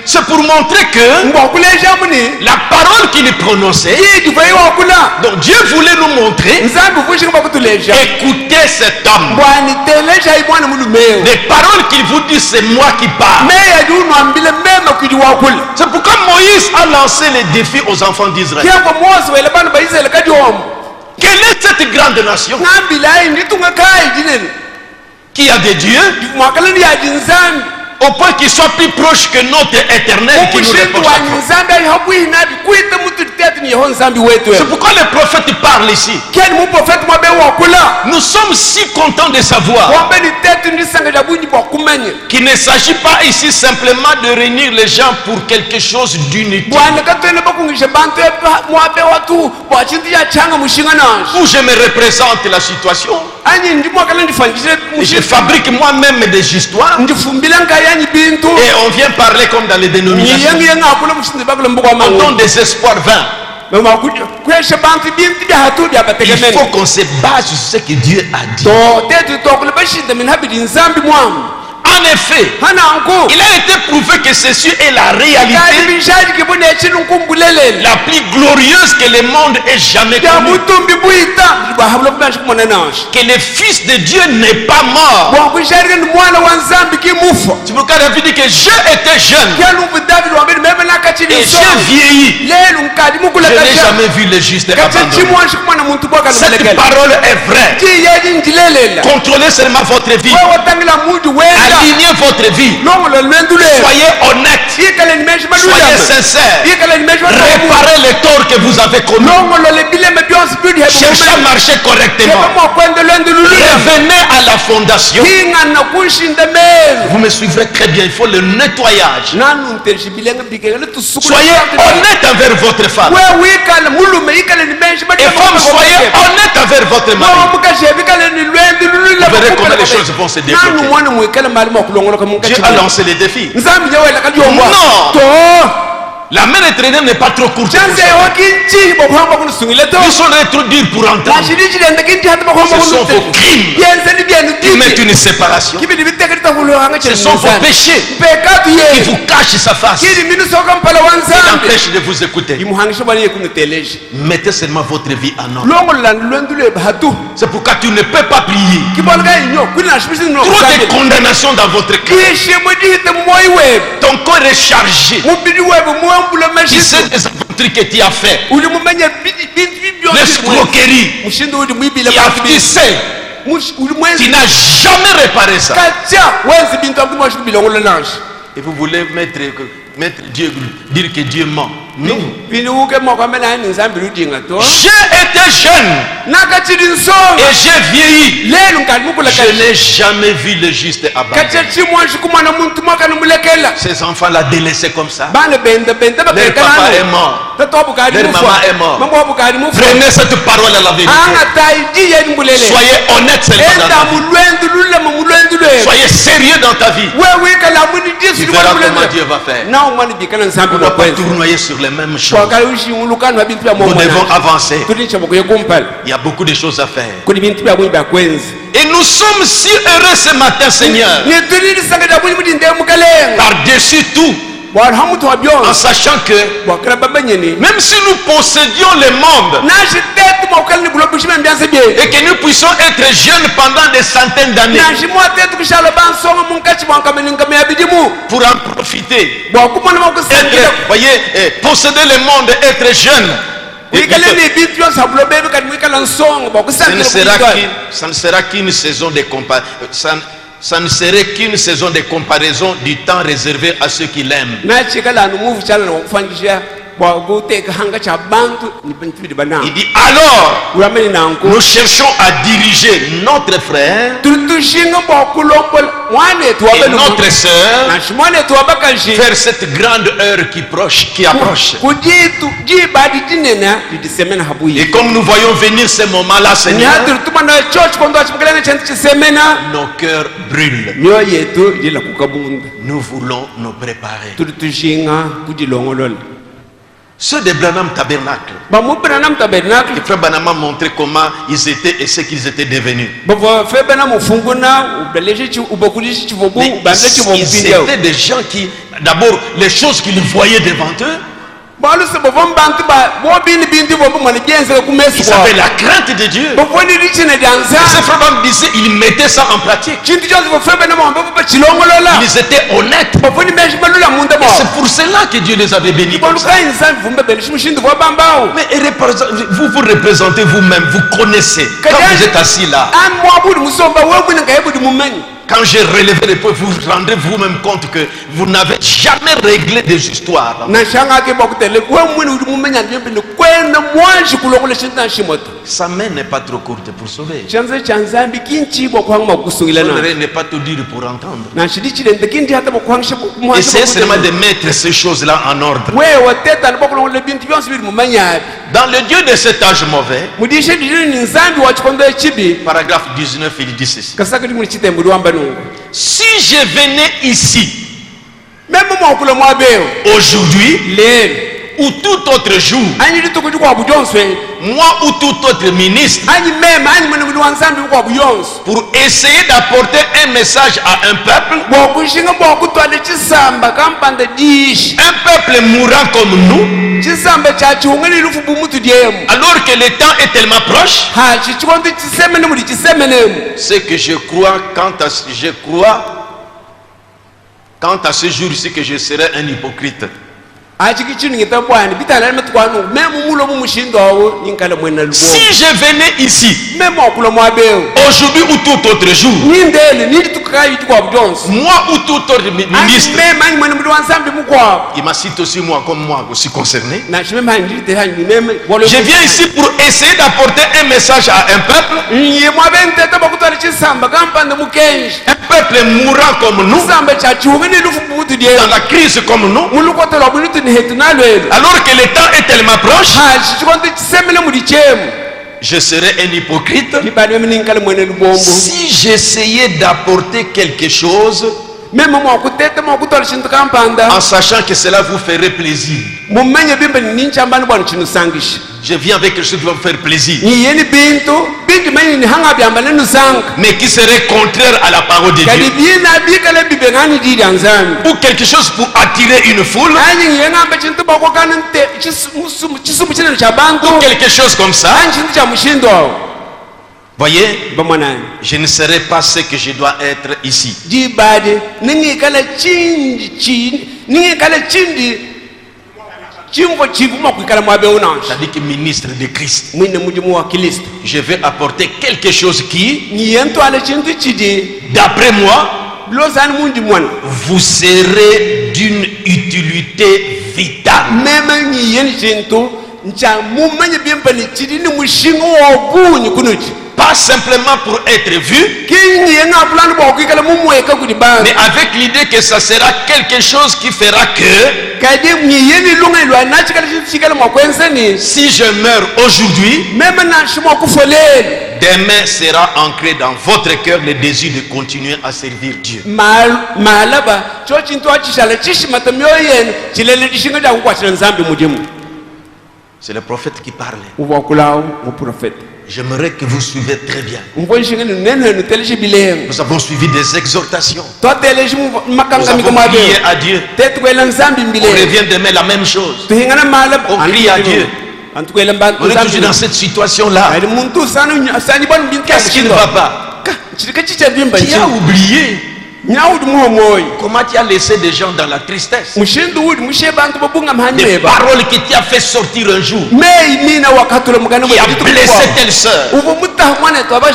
C'est pour montrer que la parole qu'il prononçait, donc Dieu voulait nous montrer, écoutez cet homme, les paroles qu'il vous dit, c'est moi qui parle. C'est pourquoi Moïse a lancé les défis aux enfants d'Israël. Quelle est cette grande nation qui a des dieux au point qu'ils soient plus proches que notre Éternel qui nous répond chaque fois? C'est pourquoi le prophète parle ici. Nous sommes si contents de savoir qu'il ne s'agit pas ici simplement de réunir les gens pour quelque chose d'inutile. Où je me représente la situation. Et je fabrique moi-même des histoires. Et on vient parler comme dans les dénominations. On donne des espoirs vains. Il faut qu'on se base sur ce que Dieu a dit. En effet, il a été prouvé que ceci est la réalité la plus glorieuse que le monde ait jamais connue. Que le Fils de Dieu n'est pas mort. C'est pourquoi David dit que je étais jeune et j'ai vieilli. Je n'ai jamais vu le juste abandonné. Cette parole est vraie. Contrôlez seulement votre vie. Alignez votre vie. Soyez honnête. Soyez sincère. Réparez les torts que vous avez commis. Cherchez à marcher correctement. Revenez à la fondation. Vous me suivrez très bien. Il faut le nettoyage. Soyez honnête envers votre femme. Et femme, soyez honnête envers votre mari. Vous verrez comment les choses vont se débloquer. Dieu a lancé les défis. Non! La main éternelle n'est pas trop courte. Ils sont trop durs pour entendre. Ce sont vos crimes qui mettent une séparation. Ce sont vos péchés qui vous cachent sa face et l'empêchent de vous écouter. Mettez seulement votre vie en ordre. C'est pourquoi tu ne peux pas prier. Trop de condamnation dans votre cœur. Ton corps est chargé. Tu sais des aventures que tu as fait. L'escroquerie. Tu sais. Tu n'as jamais réparé ça. Et vous voulez mettre Dieu, dire que Dieu ment. Non. J'ai été jeune et j'ai vieilli. Je n'ai jamais vu le juste abandonné. Ces enfants-là délaissés comme ça. Leur papa est mort. Leur maman est morte. Prenez cette parole à la vérité. Soyez honnête seulement. Soyez sérieux dans ta vie. Tu verras comment Dieu va faire. On ne va pas tournoyer sur les mêmes choses. Nous devons avancer. Il y a beaucoup de choses à faire. Et nous sommes si heureux ce matin, Seigneur. Par-dessus tout, en sachant que même si nous possédions le monde et que nous puissions être jeunes pendant des centaines d'années pour en profiter, voyez, posséder le monde, être jeune, ça ne sera qu'une saison de comparaison. Ça ne serait qu'une saison de comparaison du temps réservé à ceux qui l'aiment. Il dit alors, nous cherchons à diriger notre frère et notre soeur vers cette grande heure qui approche. Et comme nous voyons venir ce moment-là, Seigneur, nos cœurs brûlent. Nous voulons nous préparer. Ceux de Branham Tabernacle, le frère Branham a montré comment ils étaient et ce qu'ils étaient devenus. Mais ils étaient des gens qui, d'abord, les choses qu'ils voyaient devant eux, ils avaient la crainte de Dieu. Ce frère me disait, ils mettaient ça en pratique. Ils étaient honnêtes. C'est pour cela que Dieu les avait bénis comme ça. Mais vous vous représentez vous-même, vous connaissez. Quand vous êtes assis là, Quand j'ai relevé les points, vous vous rendez vous-même compte que vous n'avez jamais réglé des histoires. Sa main n'est pas trop courte pour sauver. Son oreille n'est pas trop dure pour entendre. Essayez seulement de mettre ces choses-là en ordre. Dans le Dieu de cet âge mauvais, paragraphe 19, il dit ceci. Si je venais ici aujourd'hui ou tout autre jour, moi ou tout autre ministre, pour essayer d'apporter un message à un peuple mourant comme nous, alors que le temps est tellement proche, c'est que je crois quant à ce jour-ci que je serai un hypocrite. Si je venais ici aujourd'hui ou tout autre jour, moi ou tout autre ministre, il m'a cité aussi moi comme moi aussi concerné. Je viens ici pour essayer d'apporter un message à un peuple mourant comme nous, dans la crise comme nous, alors que le temps est tellement proche, je serais un hypocrite si j'essayais d'apporter quelque chose en sachant que cela vous ferait plaisir. Je viens avec quelque chose qui va vous faire plaisir, mais qui serait contraire à la parole de Dieu, ou quelque chose pour attirer une foule, ou quelque chose comme ça. Voyez, je ne serai pas ce que je dois être ici. C'est-à-dire que ministre de Christ, je vais apporter quelque chose qui, d'après moi, vous serez d'une utilité vitale. Pas simplement pour être vu, mais avec l'idée que ça sera quelque chose qui fera que si je meurs aujourd'hui, demain sera ancré dans votre cœur le désir de continuer à servir Dieu. C'est le prophète qui parle. J'aimerais que vous suivez très bien. Nous avons suivi des exhortations. Nous avons prié à Dieu. On revient demain la même chose. On crie à Dieu. On est toujours dans cette situation-là. Qu'est-ce qui ne va pas? Qui a oublié? Comment tu as laissé des gens dans la tristesse? Des paroles qui t'ont fait sortir un jour, qui a blessé telle soeur,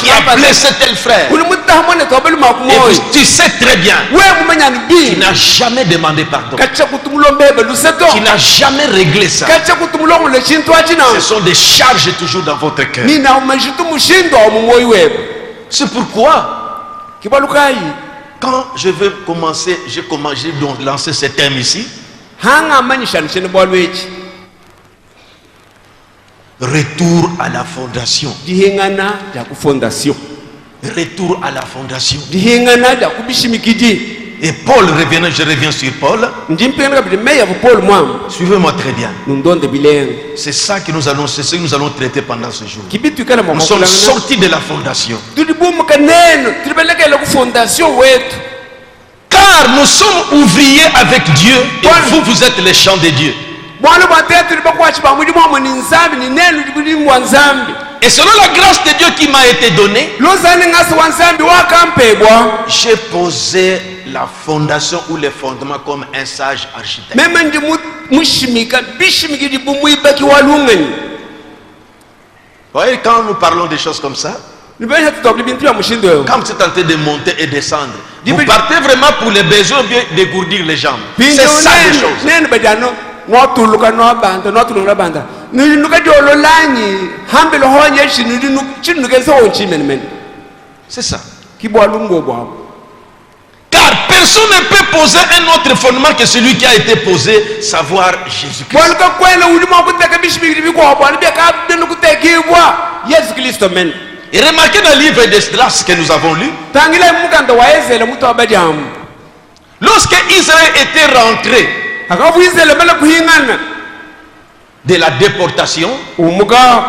qui a blessé tel frère. Et tu sais très bien, tu n'as jamais demandé pardon, tu n'as jamais réglé ça. Ce sont des charges toujours dans votre cœur. C'est pourquoi quand je veux commencer, j'ai donc lancé ce thème ici. Retour à la fondation. Retour à la fondation. Et Paul revenait, je reviens sur Paul. Suivez-moi très bien. C'est ça que nous allons traiter pendant ce jour. Nous sommes sortis de la fondation. Car nous sommes ouvriers avec Dieu et vous êtes les champs de Dieu. Et selon la grâce de Dieu qui m'a été donnée, j'ai posé la fondation ou les fondements comme un sage architecte. Vous voyez, quand nous parlons des choses comme ça, Quand vous êtes en train de monter et descendre, vous partez vraiment pour les besoins ou bien dégourdir les jambes. C'est ça les choses. C'est ça. Car personne ne peut poser un autre fondement que celui qui a été posé, savoir Jésus-Christ. Et remarquez dans le livre d'Esdras que nous avons lu, lorsque Israël était rentré de la déportation, la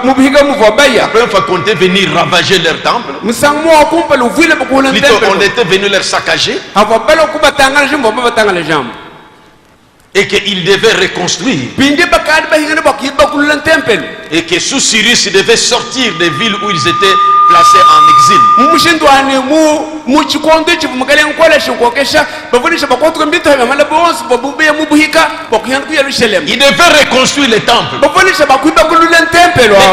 première fois qu'on était venu ravager leur temple, plutôt on était venu leur saccager, et qu'ils devaient reconstruire, et que sous Cyrus ils devaient sortir des villes où ils étaient placés en exil. Ils devaient reconstruire le temple. Mais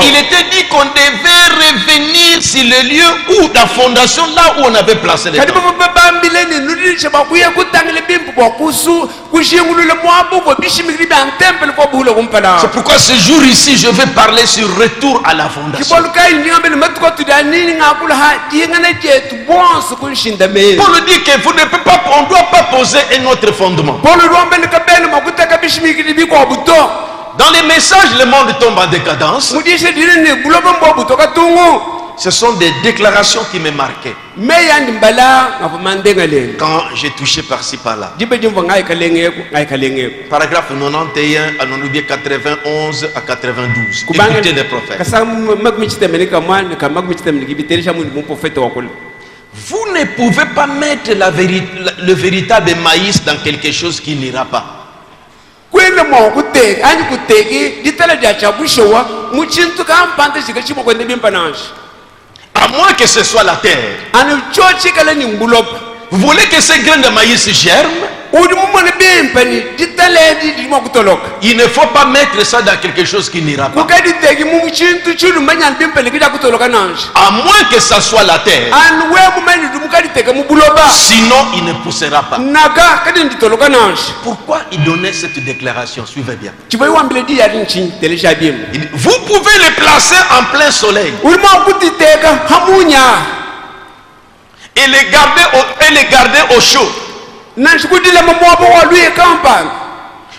il était dit qu'on devait revenir sur le lieu où la fondation, là où on avait placé le temple. C'est pourquoi ce jour ici je vais parler sur retour à la fondation. Paul dit que vous ne pouvez pas, on ne doit pas poser un autre fondement. Dans les messages, le monde tombe en décadence. Ce sont des déclarations qui me marquaient quand j'ai touché par-ci par-là. Paragraphe 91 à 91 à 92. Écoutez les prophètes. Vous ne pouvez pas mettre le véritable maïs dans quelque chose qui n'ira pas. À moins que ce soit la terre. Vous voulez que ces grains de maïs germent? Il ne faut pas mettre ça dans quelque chose qui n'ira pas. À moins que ça soit la terre. Sinon, il ne poussera pas. Pourquoi il donnait cette déclaration? Suivez bien. Vous pouvez les placer en plein soleil et les garder au chaud.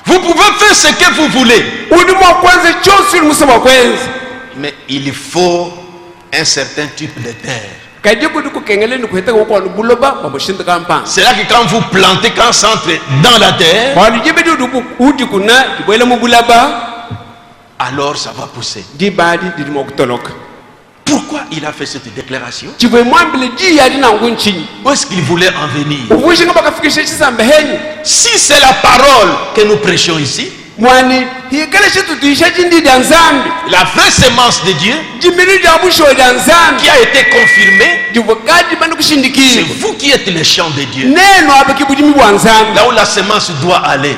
Vous pouvez faire ce que vous voulez, mais il faut un certain type de terre. C'est là que quand vous plantez, quand ça entre dans la terre, alors ça va pousser. Pourquoi il a fait cette déclaration? Où est-ce qu'il voulait en venir? Si c'est la parole que nous prêchons ici, la vraie sémence de Dieu qui a été confirmée, c'est vous qui êtes les champs de Dieu. Là où la sémence doit aller.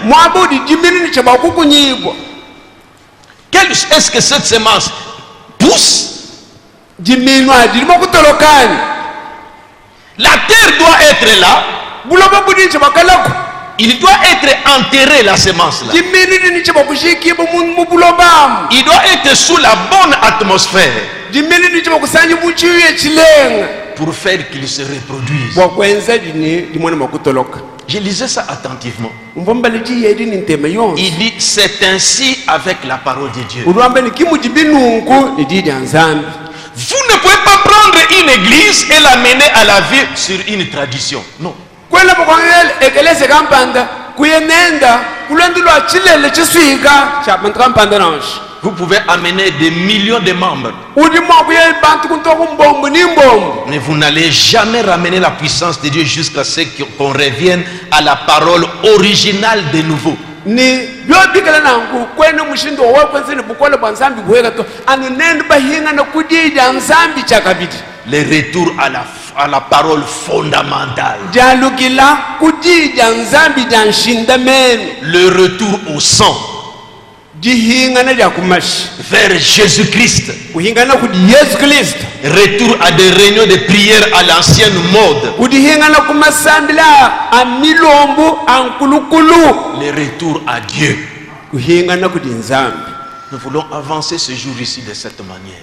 Est-ce que cette sémence pousse? La terre doit être là. Il doit être enterré, la sémence là. Il doit être sous la bonne atmosphère pour faire qu'il se reproduise. Je lisais ça attentivement. Il dit c'est ainsi avec la parole de Dieu. Vous ne pouvez pas prendre une église et l'amener à la vie sur une tradition. Non. Vous pouvez amener des millions de membres, mais vous n'allez jamais ramener la puissance de Dieu jusqu'à ce qu'on revienne à la parole originale de nouveau. Le retour à la parole fondamentale. Le retour au sang. vers Jésus-Christ. Retour à des réunions de prière à l'ancienne mode. Le retour à Dieu. Nous voulons avancer ce jour ici de cette manière.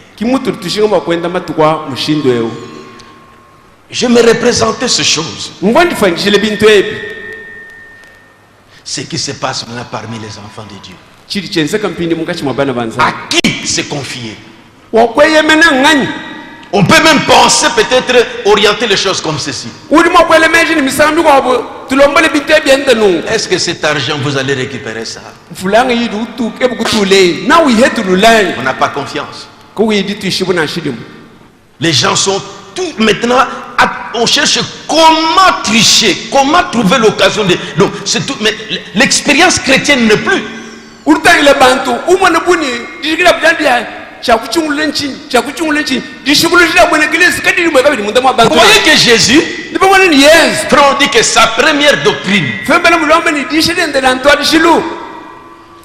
Je me représentais ces choses. Ce qui se passe maintenant parmi les enfants de Dieu. À qui se confier? On peut même penser peut-être orienter les choses comme ceci. Est-ce que cet argent vous allez récupérer ça? On n'a pas confiance. Les gens sont tout maintenant, on cherche comment tricher, comment trouver l'occasion de... Donc, c'est tout, mais l'expérience chrétienne n'est plus. Vous voyez que Jésus, on dit que sa première doctrine,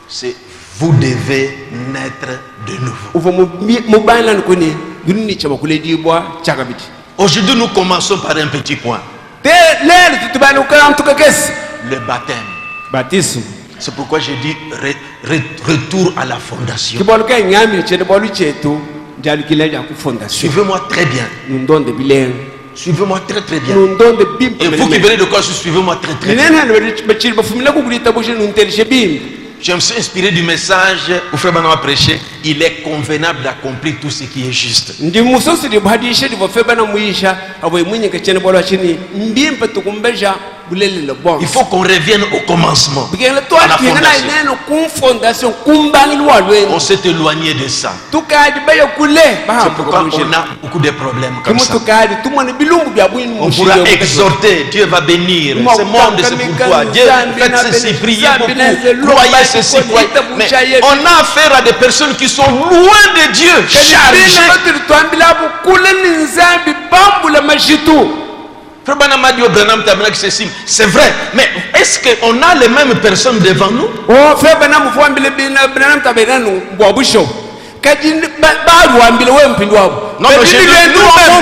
c'est vous devez naître de nouveau. Aujourd'hui, nous commençons par un petit point. Le baptême. C'est pourquoi j'ai dit retour à la fondation. Suivez-moi très bien. Suivez-moi très très bien. Et vous qui venez de quoi, suivez-moi très très bien. Je me suis inspiré du message où Frère Bana a prêché. Il est convenable d'accomplir tout ce qui est juste. Il faut qu'on revienne au commencement, à la fondation. On s'est éloigné de ça. C'est pourquoi on a beaucoup de problèmes comme ça. On pourra exhorter, Dieu va bénir. Ce monde, c'est pour toi. Dieu, faites ceci, priez beaucoup, croyez ceci, croyez. Mais on a affaire à des personnes qui sont loin de Dieu, chargées. C'est vrai, mais est-ce qu'on a les mêmes personnes devant nous? Non,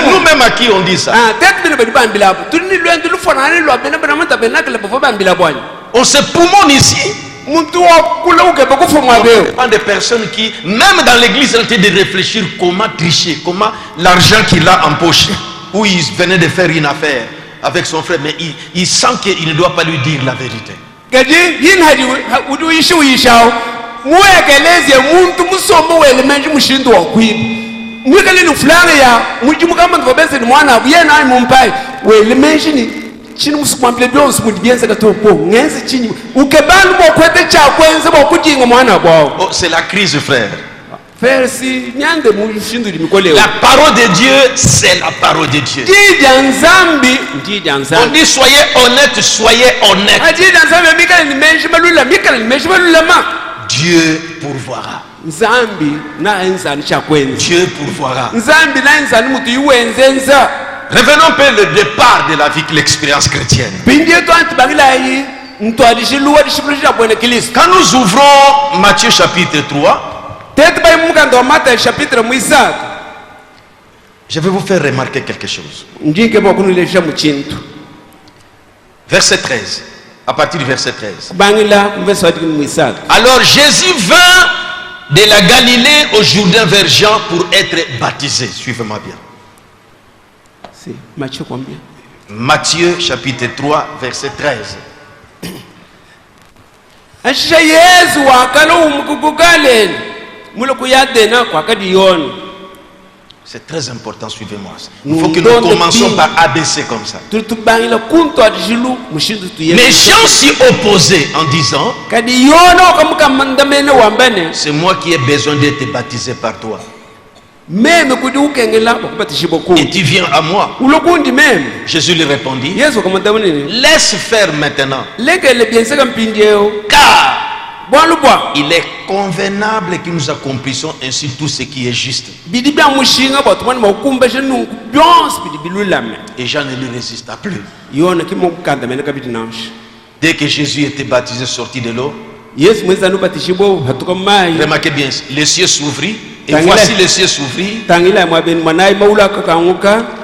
nous-mêmes à qui on dit ça? On se poumonne ici. On dépend des personnes qui, même dans l'église, ont été de réfléchir comment tricher, comment l'argent qu'il a en poche, où il venait de faire une affaire avec son frère, mais il sent qu'il ne doit pas lui dire la vérité. Oh, c'est la crise, frère. La parole de Dieu, c'est la parole de Dieu. On dit soyez honnête, soyez honnête. Dieu pourvoira. Dieu pourvoira. Revenons un peu le départ de la vie, l'expérience chrétienne. Quand nous ouvrons Matthieu chapitre 3, je vais vous faire remarquer quelque chose. Verset 13. À partir du verset 13. Alors Jésus vint de la Galilée au Jourdain vers Jean pour être baptisé. Suivez-moi bien. Matthieu combien? Matthieu chapitre 3 verset 13. C'est très important, suivez-moi. Il faut que nous commencions par ABC comme ça. Mais Jean s'y opposait en disant, c'est moi qui ai besoin d'être baptisé par toi. Et tu viens à moi. Jésus lui répondit, laisse faire maintenant, car il est convenable que nous accomplissions ainsi tout ce qui est juste. Et Jean ne lui résista plus. Dès que Jésus était baptisé, sorti de l'eau, Remarquez bien, les cieux s'ouvrirent. Et voici les cieux s'ouvrirent.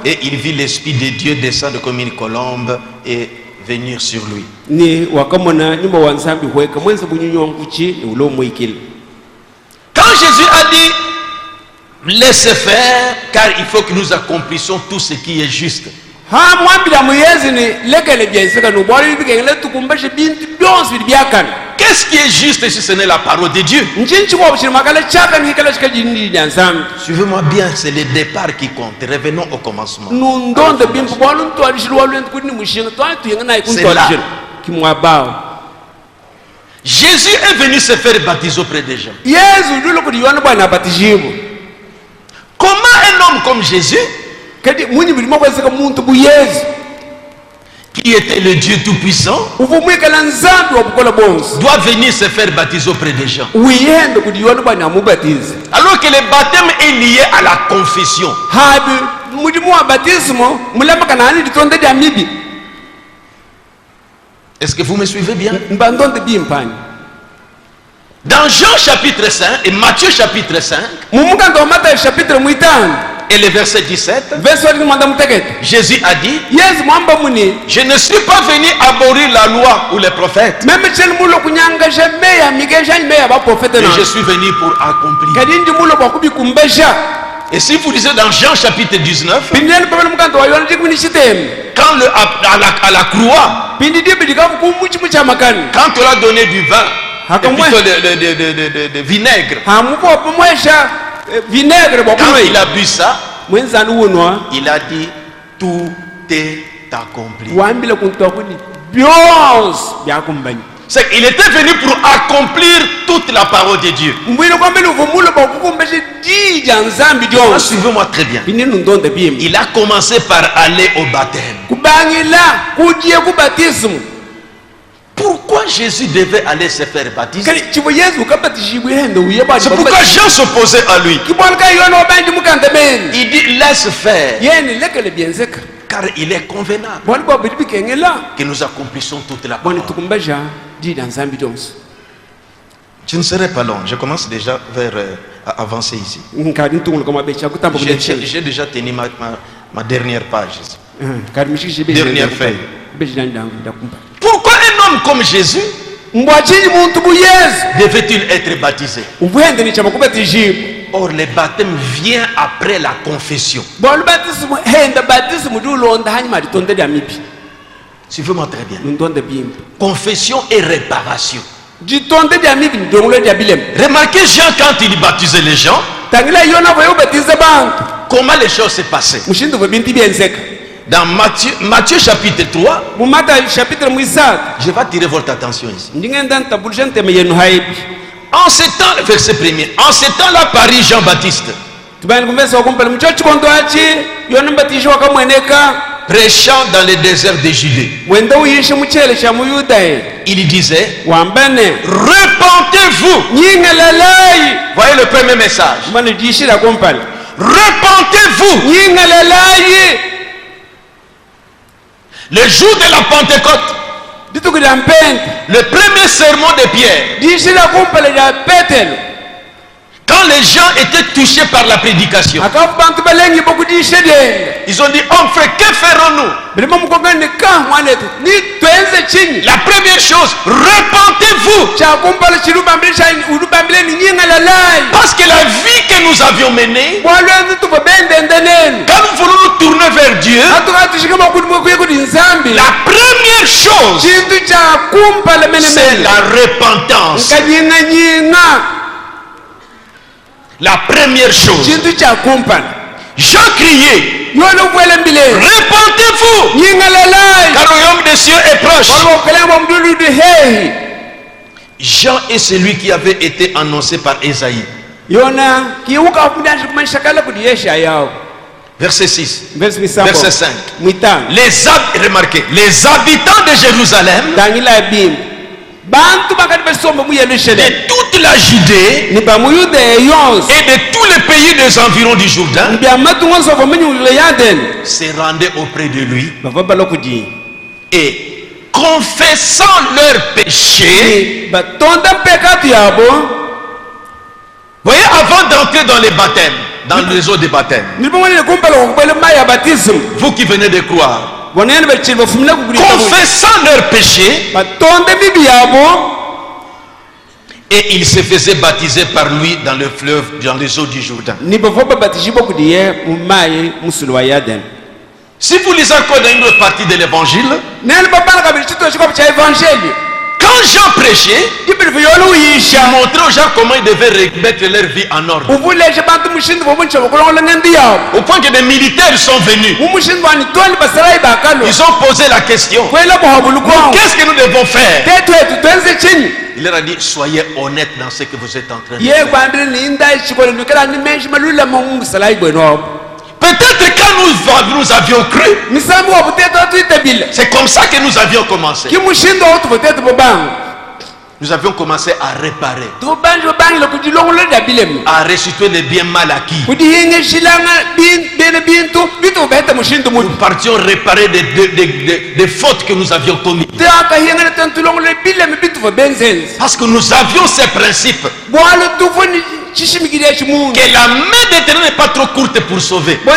Et il vit l'Esprit de Dieu descendre comme une colombe et venir sur lui. Quand Jésus a dit laissez faire, car il faut que nous accomplissions tout ce qui est juste. Qu'est-ce qui est juste si ce n'est la parole de Dieu? Suivez-moi bien, c'est le départ qui compte. Revenons au commencement. C'est là. Jésus est venu se faire baptiser auprès des gens. Comment un homme comme Jésus, qui était le Dieu Tout-Puissant, doit venir se faire baptiser auprès des gens? Alors que le baptême est lié à la confession. Est-ce que vous me suivez bien? Dans Jean chapitre 5 et Matthieu chapitre 5 et le verset 17, Jésus a dit, je ne suis pas venu abolir la loi ou les prophètes, mais je suis venu pour accomplir. Et si vous lisez dans Jean chapitre 19, quand à la croix, quand on a donné du vin, plutôt de vinaigre, quand il a bu ça, il a dit tout est accompli. C'est qu'il était venu pour accomplir toute la parole de Dieu. Suivez-moi très bien. Il a commencé par aller au baptême. Pourquoi Jésus devait aller se faire baptiser? C'est pourquoi Jean s'opposait à lui. Il dit laisse faire, car il est convenable que nous accomplissons toute la parole. Je ne serai pas long, je commence déjà à avancer ici. J'ai déjà tenu ma dernière page. Dernière feuille. Pourquoi un homme comme Jésus devait-il être baptisé? Or, le baptême vient après la confession. Suivez-moi très bien. Confession et réparation. Remarquez Jean quand il baptisait les gens, comment les choses se passaient. Dans Matthieu chapitre 3, je vais attirer votre attention ici. En ce temps, verset 1er, en ce temps-là parit Jean-Baptiste, prêchant dans le désert de Judée. Il disait, repentez-vous. Voyez le premier message. Repentez-vous. Le jour de la Pentecôte, le premier sermon de Pierre, quand les gens étaient touchés par la prédication, ils ont dit, homme frère, que ferons-nous? La première chose, repentez-vous. Parce que la vie que nous avions menée, quand nous voulons nous tourner vers Dieu, la première chose, c'est la repentance. La première chose. Jean criait, repentez-vous, car le royaume des cieux est proche. Jean est celui qui avait été annoncé par Ésaïe. Verset 6, verset 5. Remarquez, les habitants de Jérusalem, de toute la Judée et de tous les pays des environs du Jourdain se rendaient auprès de lui et confessant leurs péchés. Voyez, avant d'entrer dans les baptêmes, dans les eaux des baptêmes, vous qui venez de croire, confessant leurs péchés, et il se faisait baptiser par lui dans le fleuve, dans les eaux du Jourdain. Si vous lisez encore dans une autre partie de l'évangile, quand Jean prêchait, il montrait aux gens comment ils devaient remettre leur vie en ordre. Au point que des militaires sont venus. Ils ont posé la question. Qu'est-ce que nous devons faire? Il leur a dit, soyez honnêtes dans ce que vous êtes en train de faire. Peut-être quand nous avions cru, c'est comme ça que nous avions commencé. Nous avions commencé à réparer, à restituer les biens mal acquis. Nous partions réparer des fautes que nous avions commises. Parce que nous avions ces principes. Que la main d'Éternel n'est pas trop courte pour sauver. Nous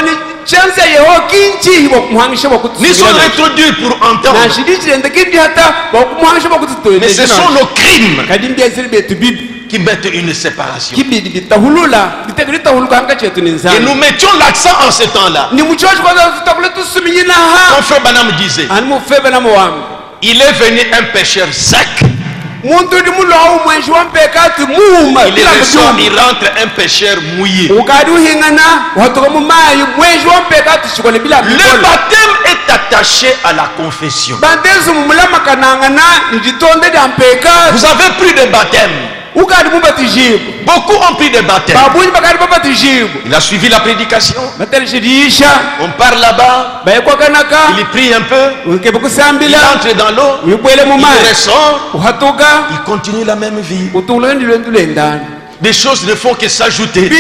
sommes trop durs pour entendre. Mais ce sont nos crimes qui mettent une séparation. Et nous mettions l'accent en ce temps-là. Mon frère Banam disait, il est venu un pécheur sec. Il ressort, il rentre un pécheur mouillé. Le baptême est attaché à la confession. Vous avez pris de baptême. Beaucoup ont pris de baptême. Il a suivi la prédication. On part là-bas. Il prie un peu. Il entre dans l'eau. Il ressort. Il continue la même vie. Des choses ne font que s'ajouter.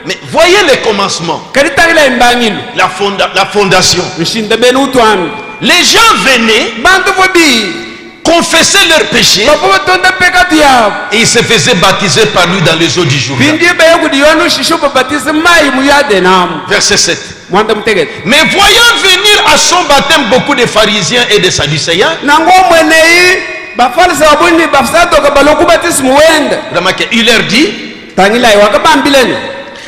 Mais voyez les commencements. La fondation. Les gens venaient confesser leurs péchés et ils se faisaient baptiser par lui dans les eaux du Jourdain. Verset 7. Mais voyant venir à son baptême beaucoup de pharisiens et de sadducéens, il leur dit,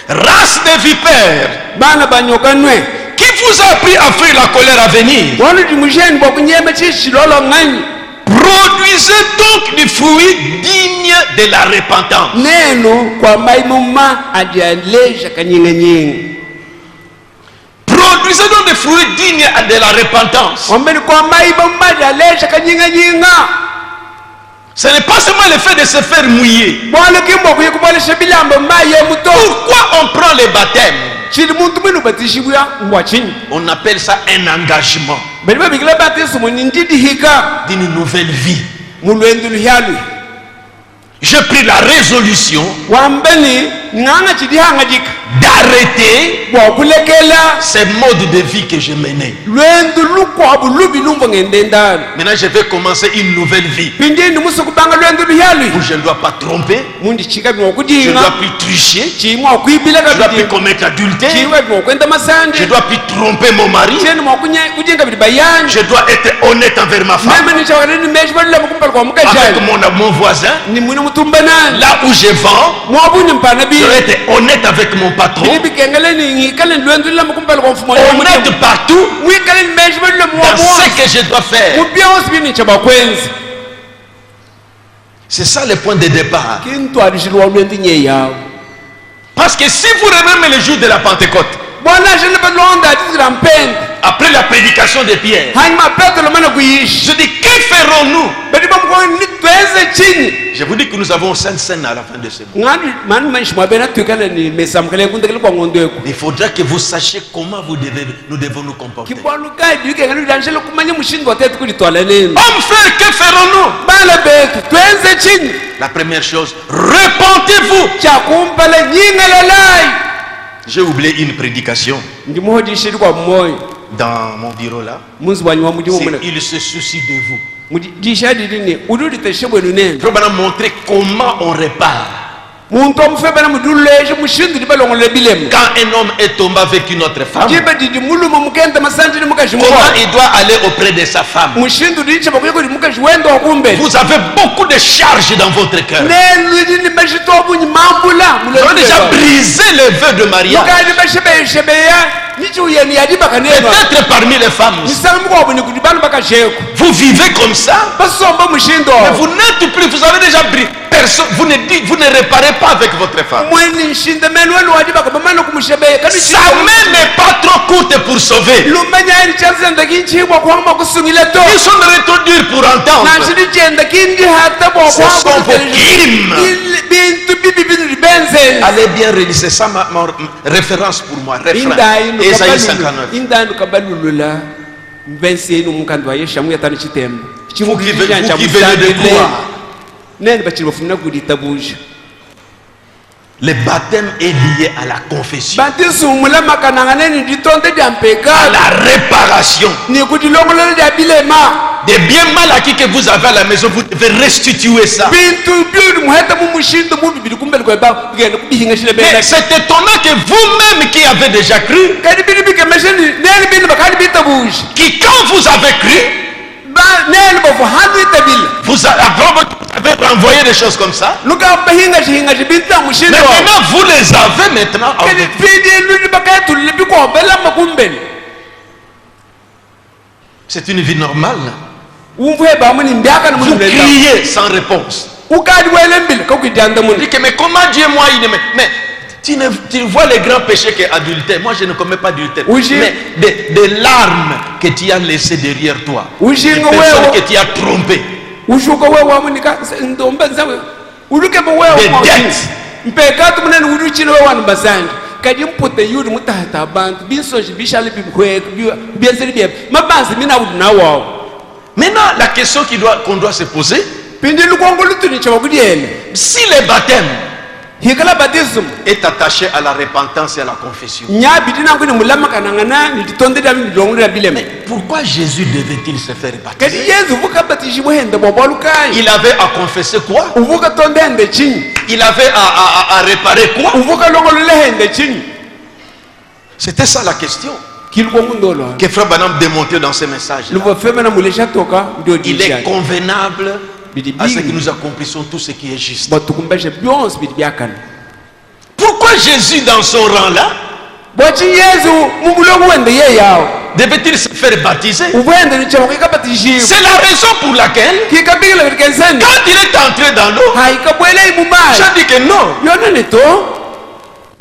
race de vipères, qui vous a appris à fuir la colère à venir? Produisez donc du fruit digne de la repentance. Produisez donc des fruits dignes de la repentance. Ce n'est pas seulement le fait de se faire mouiller. Pourquoi on prend le baptême? On appelle ça un engagement d'une nouvelle vie. J'ai pris la résolution d'arrêter ces modes de vie que je menais. Maintenant je vais commencer une nouvelle vie où je ne dois pas tromper, je ne dois plus tricher, je ne dois plus commettre adultère, je ne dois plus tromper mon mari, je dois être honnête envers ma femme, avec mon voisin. Là où je vends, je dois être honnête avec mon patron, honnête partout dans ce que je dois faire. C'est ça le point de départ. Parce que si vous remembrez le jour de la Pentecôte, après la prédication de Pierre, je dis, que ferons-nous? Je vous dis que nous avons 5 scènes à la fin de ce mois. Il faudra que vous sachiez comment nous devons nous comporter. Homme frère, que ferons-nous? La première chose, repentez-vous. J'ai oublié une prédication. dans mon bureau là, il se soucie de vous. Il faut montrer comment on répare. Quand un homme est tombé avec une autre femme, comment il doit aller auprès de sa femme? Vous avez beaucoup de charges dans votre cœur. Vous avez déjà brisé le vœu de mariage. Peut-être parmi les femmes, vous vivez comme ça, mais vous n'êtes plus, vous avez déjà brisé. Vous ne réparez pas avec votre femme. Sa main n'est pas trop courte pour sauver. Ils sont de retour dur pour entendre. Ce sont vos crimes. Allez bien relire, c'est ça ma référence pour moi. Refrain. Ésaïe 59. Vous qui venez de croire. Le baptême est lié à la confession, à la réparation. Des biens mal acquis que vous avez à la maison, vous devez restituer ça. Mais c'est étonnant que vous-même qui avez déjà cru, qui quand vous avez cru, vous avez renvoyé des choses comme ça. Mais maintenant vous les avez maintenant. C'est une vie normale. Vous criez sans réponse. Mais comment Dieu moi il aime? Mais tu vois les grands péchés que adultère. Moi je ne commets pas adultère. Mais des larmes que tu as laissées derrière toi. Des personnes que tu as trompées. Des dettes. Maintenant la question qu'on doit se poser, si les baptêmes est attaché à la repentance et à la confession, mais pourquoi Jésus devait-il se faire baptiser? Il avait à confesser quoi? Il avait à réparer quoi? C'était ça la question que Frère Branham démontrait dans ses messages. Il est convenable à ce que nous accomplissons tout ce qui est juste. Pourquoi Jésus dans son rang là devait-il se faire baptiser? C'est la raison pour laquelle quand il est entré dans l'eau, j'ai dit que non,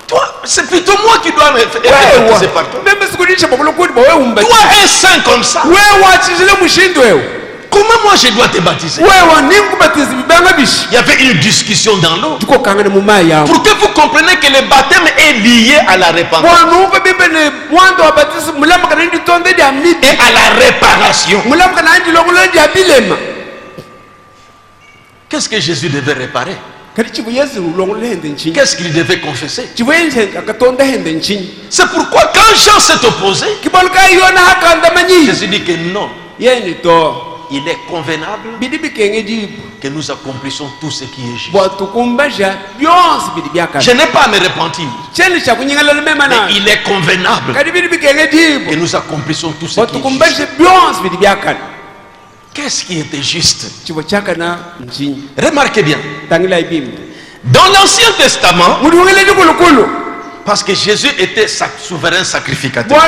toi, c'est plutôt moi qui dois me faire baptiser par toi. Toi un saint comme ça, comment moi je dois te baptiser? Il y avait une discussion dans l'eau pour que vous compreniez que le baptême est lié à la repentance et à la réparation. Qu'est-ce que Jésus devait réparer? Qu'est-ce qu'il devait confesser? C'est pourquoi quand Jean s'est opposé, Jésus dit que non, il est convenable que nous accomplissions tout ce qui est juste. Je n'ai pas à me repentir, mais il est convenable que nous accomplissions tout ce qui est juste. Qu'est-ce qui était juste? Remarquez bien, dans l'Ancien Testament, parce que Jésus était souverain sacrificateur,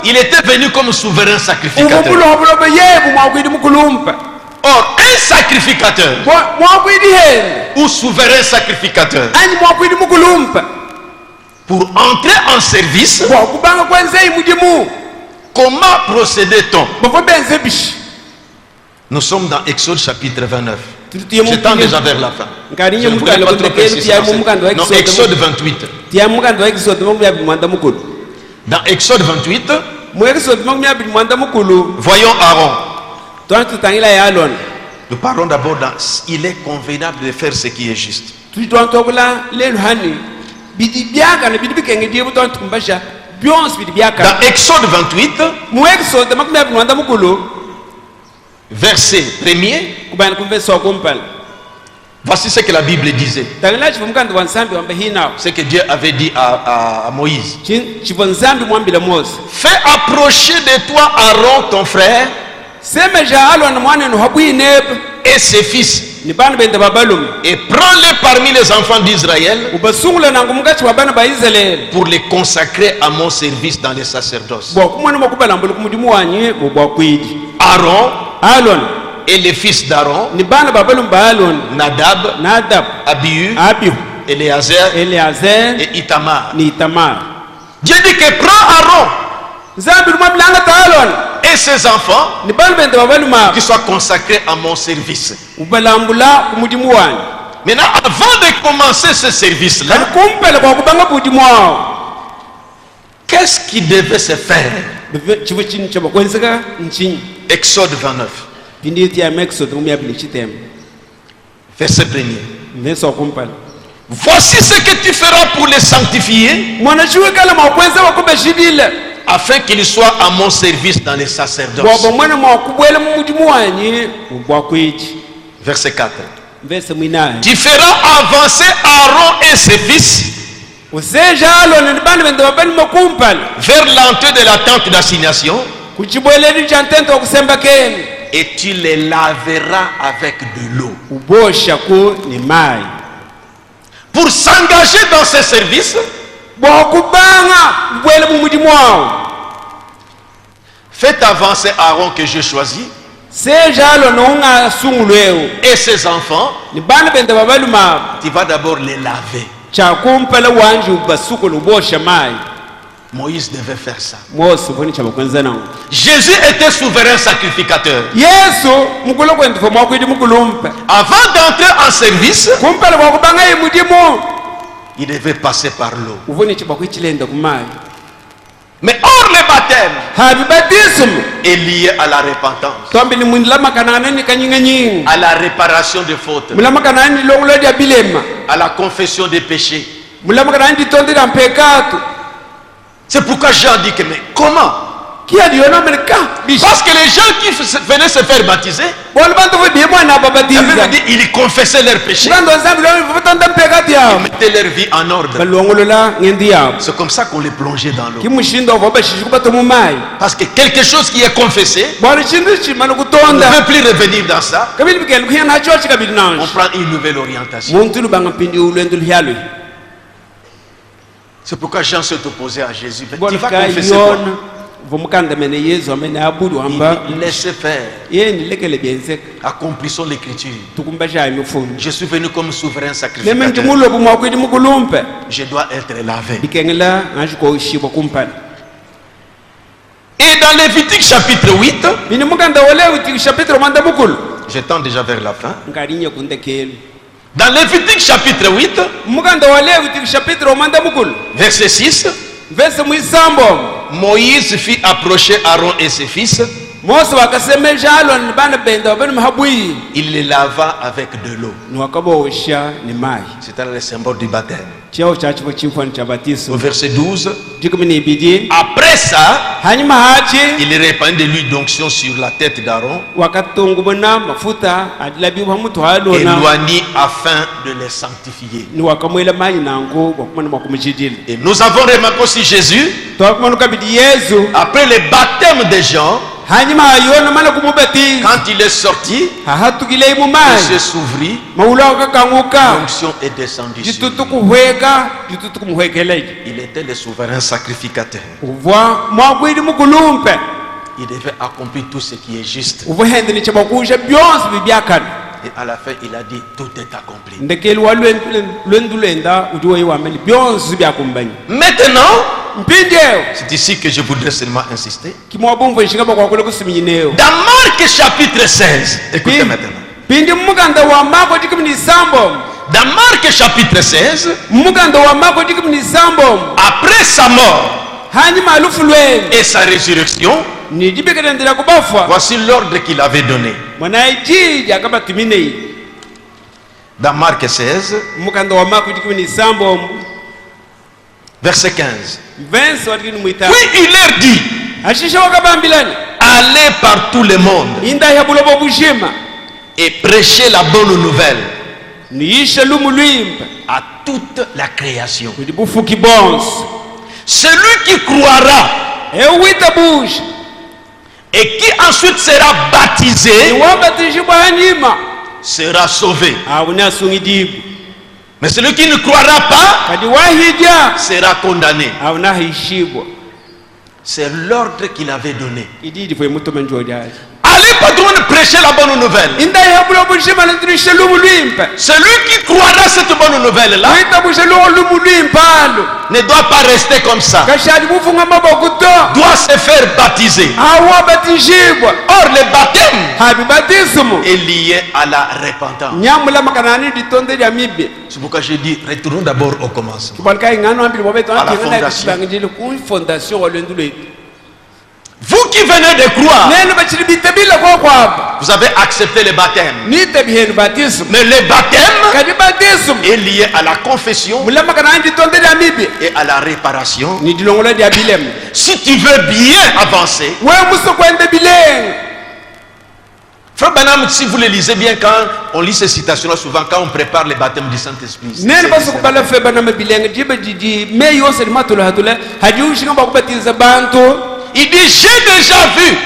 il était venu comme souverain sacrificateur. Or, un sacrificateur ou souverain sacrificateur, pour entrer en service, comment procédait-on? Nous sommes dans Exode chapitre 29. Je tends déjà vers la fin. Je ne voulais pas trop préciser. Non, Exode 28. Dans Exode 28, voyons Aaron. Nous parlons d'abord dans il est convenable de faire ce qui est juste. Dans Exode 28, verset 1er, voici ce que la Bible disait. Ce que Dieu avait dit à Moïse. Fais approcher de toi Aaron ton frère et ses fils, et prends-les parmi les enfants d'Israël pour les consacrer à mon service dans les sacerdoces. Aaron et les fils d'Aaron, Nadab, Abihu, Éléazar et Itamar. Dieu dit que prends Aaron et ses enfants qui soient consacrés à mon service. Maintenant, avant de commencer ce service-là, qu'est-ce qui devait se faire? Exode 29, verset 1er. Voici ce que tu feras pour les sanctifier, afin qu'ils soient à mon service dans les sacerdoces. Verset 4. Tu feras avancer Aaron et ses fils vers l'entrée de la tente d'assignation, et tu les laveras avec de l'eau. Pour s'engager dans ce service, faites avancer Aaron que j'ai choisi et ses enfants. Tu vas d'abord les laver. Moïse devait faire ça. Jésus était souverain sacrificateur. Avant d'entrer en service, il devait passer par l'eau. Mais or le baptême est lié à la repentance, à la réparation des fautes, à la confession des péchés. C'est pourquoi Jean dit que mais comment? Parce que les gens qui venaient se faire baptiser, ils confessaient leurs péchés, ils mettaient leur vie en ordre. C'est comme ça qu'on les plongeait dans l'eau. Parce que quelque chose qui est confessé, on ne peut plus revenir dans ça. On prend une nouvelle orientation. C'est pourquoi Jean s'est opposé à Jésus. Tu vas confesser quoi? Laissez faire. Accomplissons l'écriture. Je suis venu comme souverain sacrificateur. Je dois être lavé. Et dans Lévitique chapitre 8, j'étends déjà vers la fin. Dans Lévitique chapitre 8, verset 6, Moïse fit approcher Aaron et ses fils. Il les lava avec de l'eau. C'était le symbole du baptême. Au verset 12, après ça, il répandit de l'huile d'onction sur la tête d'Aaron et l'oignit afin de les sanctifier. Et nous avons remarqué aussi Jésus, après le baptême des gens, quand il est sorti, il se s'ouvrit, l'onction est descendue sur lui. Il était le souverain sacrificateur. Il devait accomplir tout ce qui est juste. Et à la fin, il a dit, tout est accompli. Maintenant, c'est ici que je voudrais seulement insister. Dans Marc chapitre 16, écoutez maintenant. Dans Marc chapitre 16, après sa mort et sa résurrection, voici l'ordre qu'il avait donné. Dans Marc 16, Verset 15. Verse wakini muita. Puis il leur dit, Ashisha wakabambilani. allez par tout le monde Inda ya bulobo bushima. et prêchez la bonne nouvelle Niisha lumulwimba. à toute la création. Kudibufuki bons. Celui qui croira Ewita bush. et qui ensuite sera baptisé Iwabatishibwa hanyima. sera sauvé. Awuna sungidibu. Mais celui qui ne croira pas Kadi wahija. sera condamné. Awuna hishibwa. C'est l'ordre qu'il avait donné. Ididi fwe muto menjodi. Allez pas tout le monde prêcher la bonne nouvelle. Inda ya bulobo bushima nantirisha lumulwimba. Celui qui croira cette bonne nouvelle-là Wita busha lumulwimba alo. ne doit pas rester comme ça. Kashadi bufunga mabokuto. Doit se faire baptiser. Awabatishibwa. Or, le baptême Habibatismo. est lié à la repentance. Nyamula makanani ditonde ya mibe. C'est pourquoi je dis, retournons d'abord au commencement. Kibalka ingano ambili bobeto À la akengana fondation. kisibangijile ku fondation walendule. Vous qui venez de croire, Nene bachilibite bila kwa kwaba. vous avez accepté le baptême. Nite bihenu batismo. Mais le baptême Kadi batismo. est lié à la confession Mula makanani ditonde ya mibe. et à la réparation. Ni dilongola dia bilem. Si tu veux bien avancer, We muso kwende bileng. Frère Branham, si vous le lisez bien, quand on lit ces citations-là, souvent quand on prépare le baptême du Saint-Esprit, Nene baso kubala feba na bileng jibe jiji me yose ni matula hatula. Hadi ushinga bakubatiza bantu. il dit, j'ai déjà vu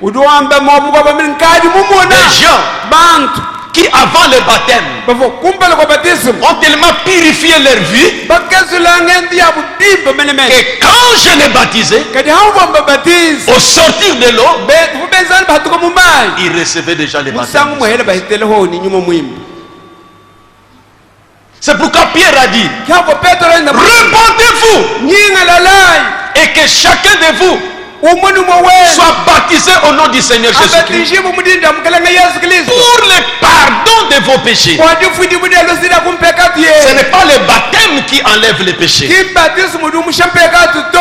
Uduamba mwamu kwa bamini kadi mumona. des gens Bantu. qui, avant le baptême, Bafo kumbala kwa batismo. ont tellement purifié leur vie Bakazula ngendi ya budimba menemene. que quand je les baptisais, Kadi hauwa mbabatiza. au sortir de l'eau, Fubezani bahatuka mumai. ils recevaient déjà le Musangu baptême. muhele bahitele ho ni nyuma muimba. C'est pourquoi Pierre a dit, Kyako Petro enda repentez-vous nyinga lalai. et que chacun de vous Umunu mwe. soit baptisé au nom du Seigneur Jésus-Christ Abatishibu mudinda mkalanga Yesu Kristo. pour le pardon de vos péchés. Kwa difudi mudelo sida kumpeka Ce tie. n'est pas le baptême qui enlève les péchés, Kimbatisu mudu mushampeka tuto.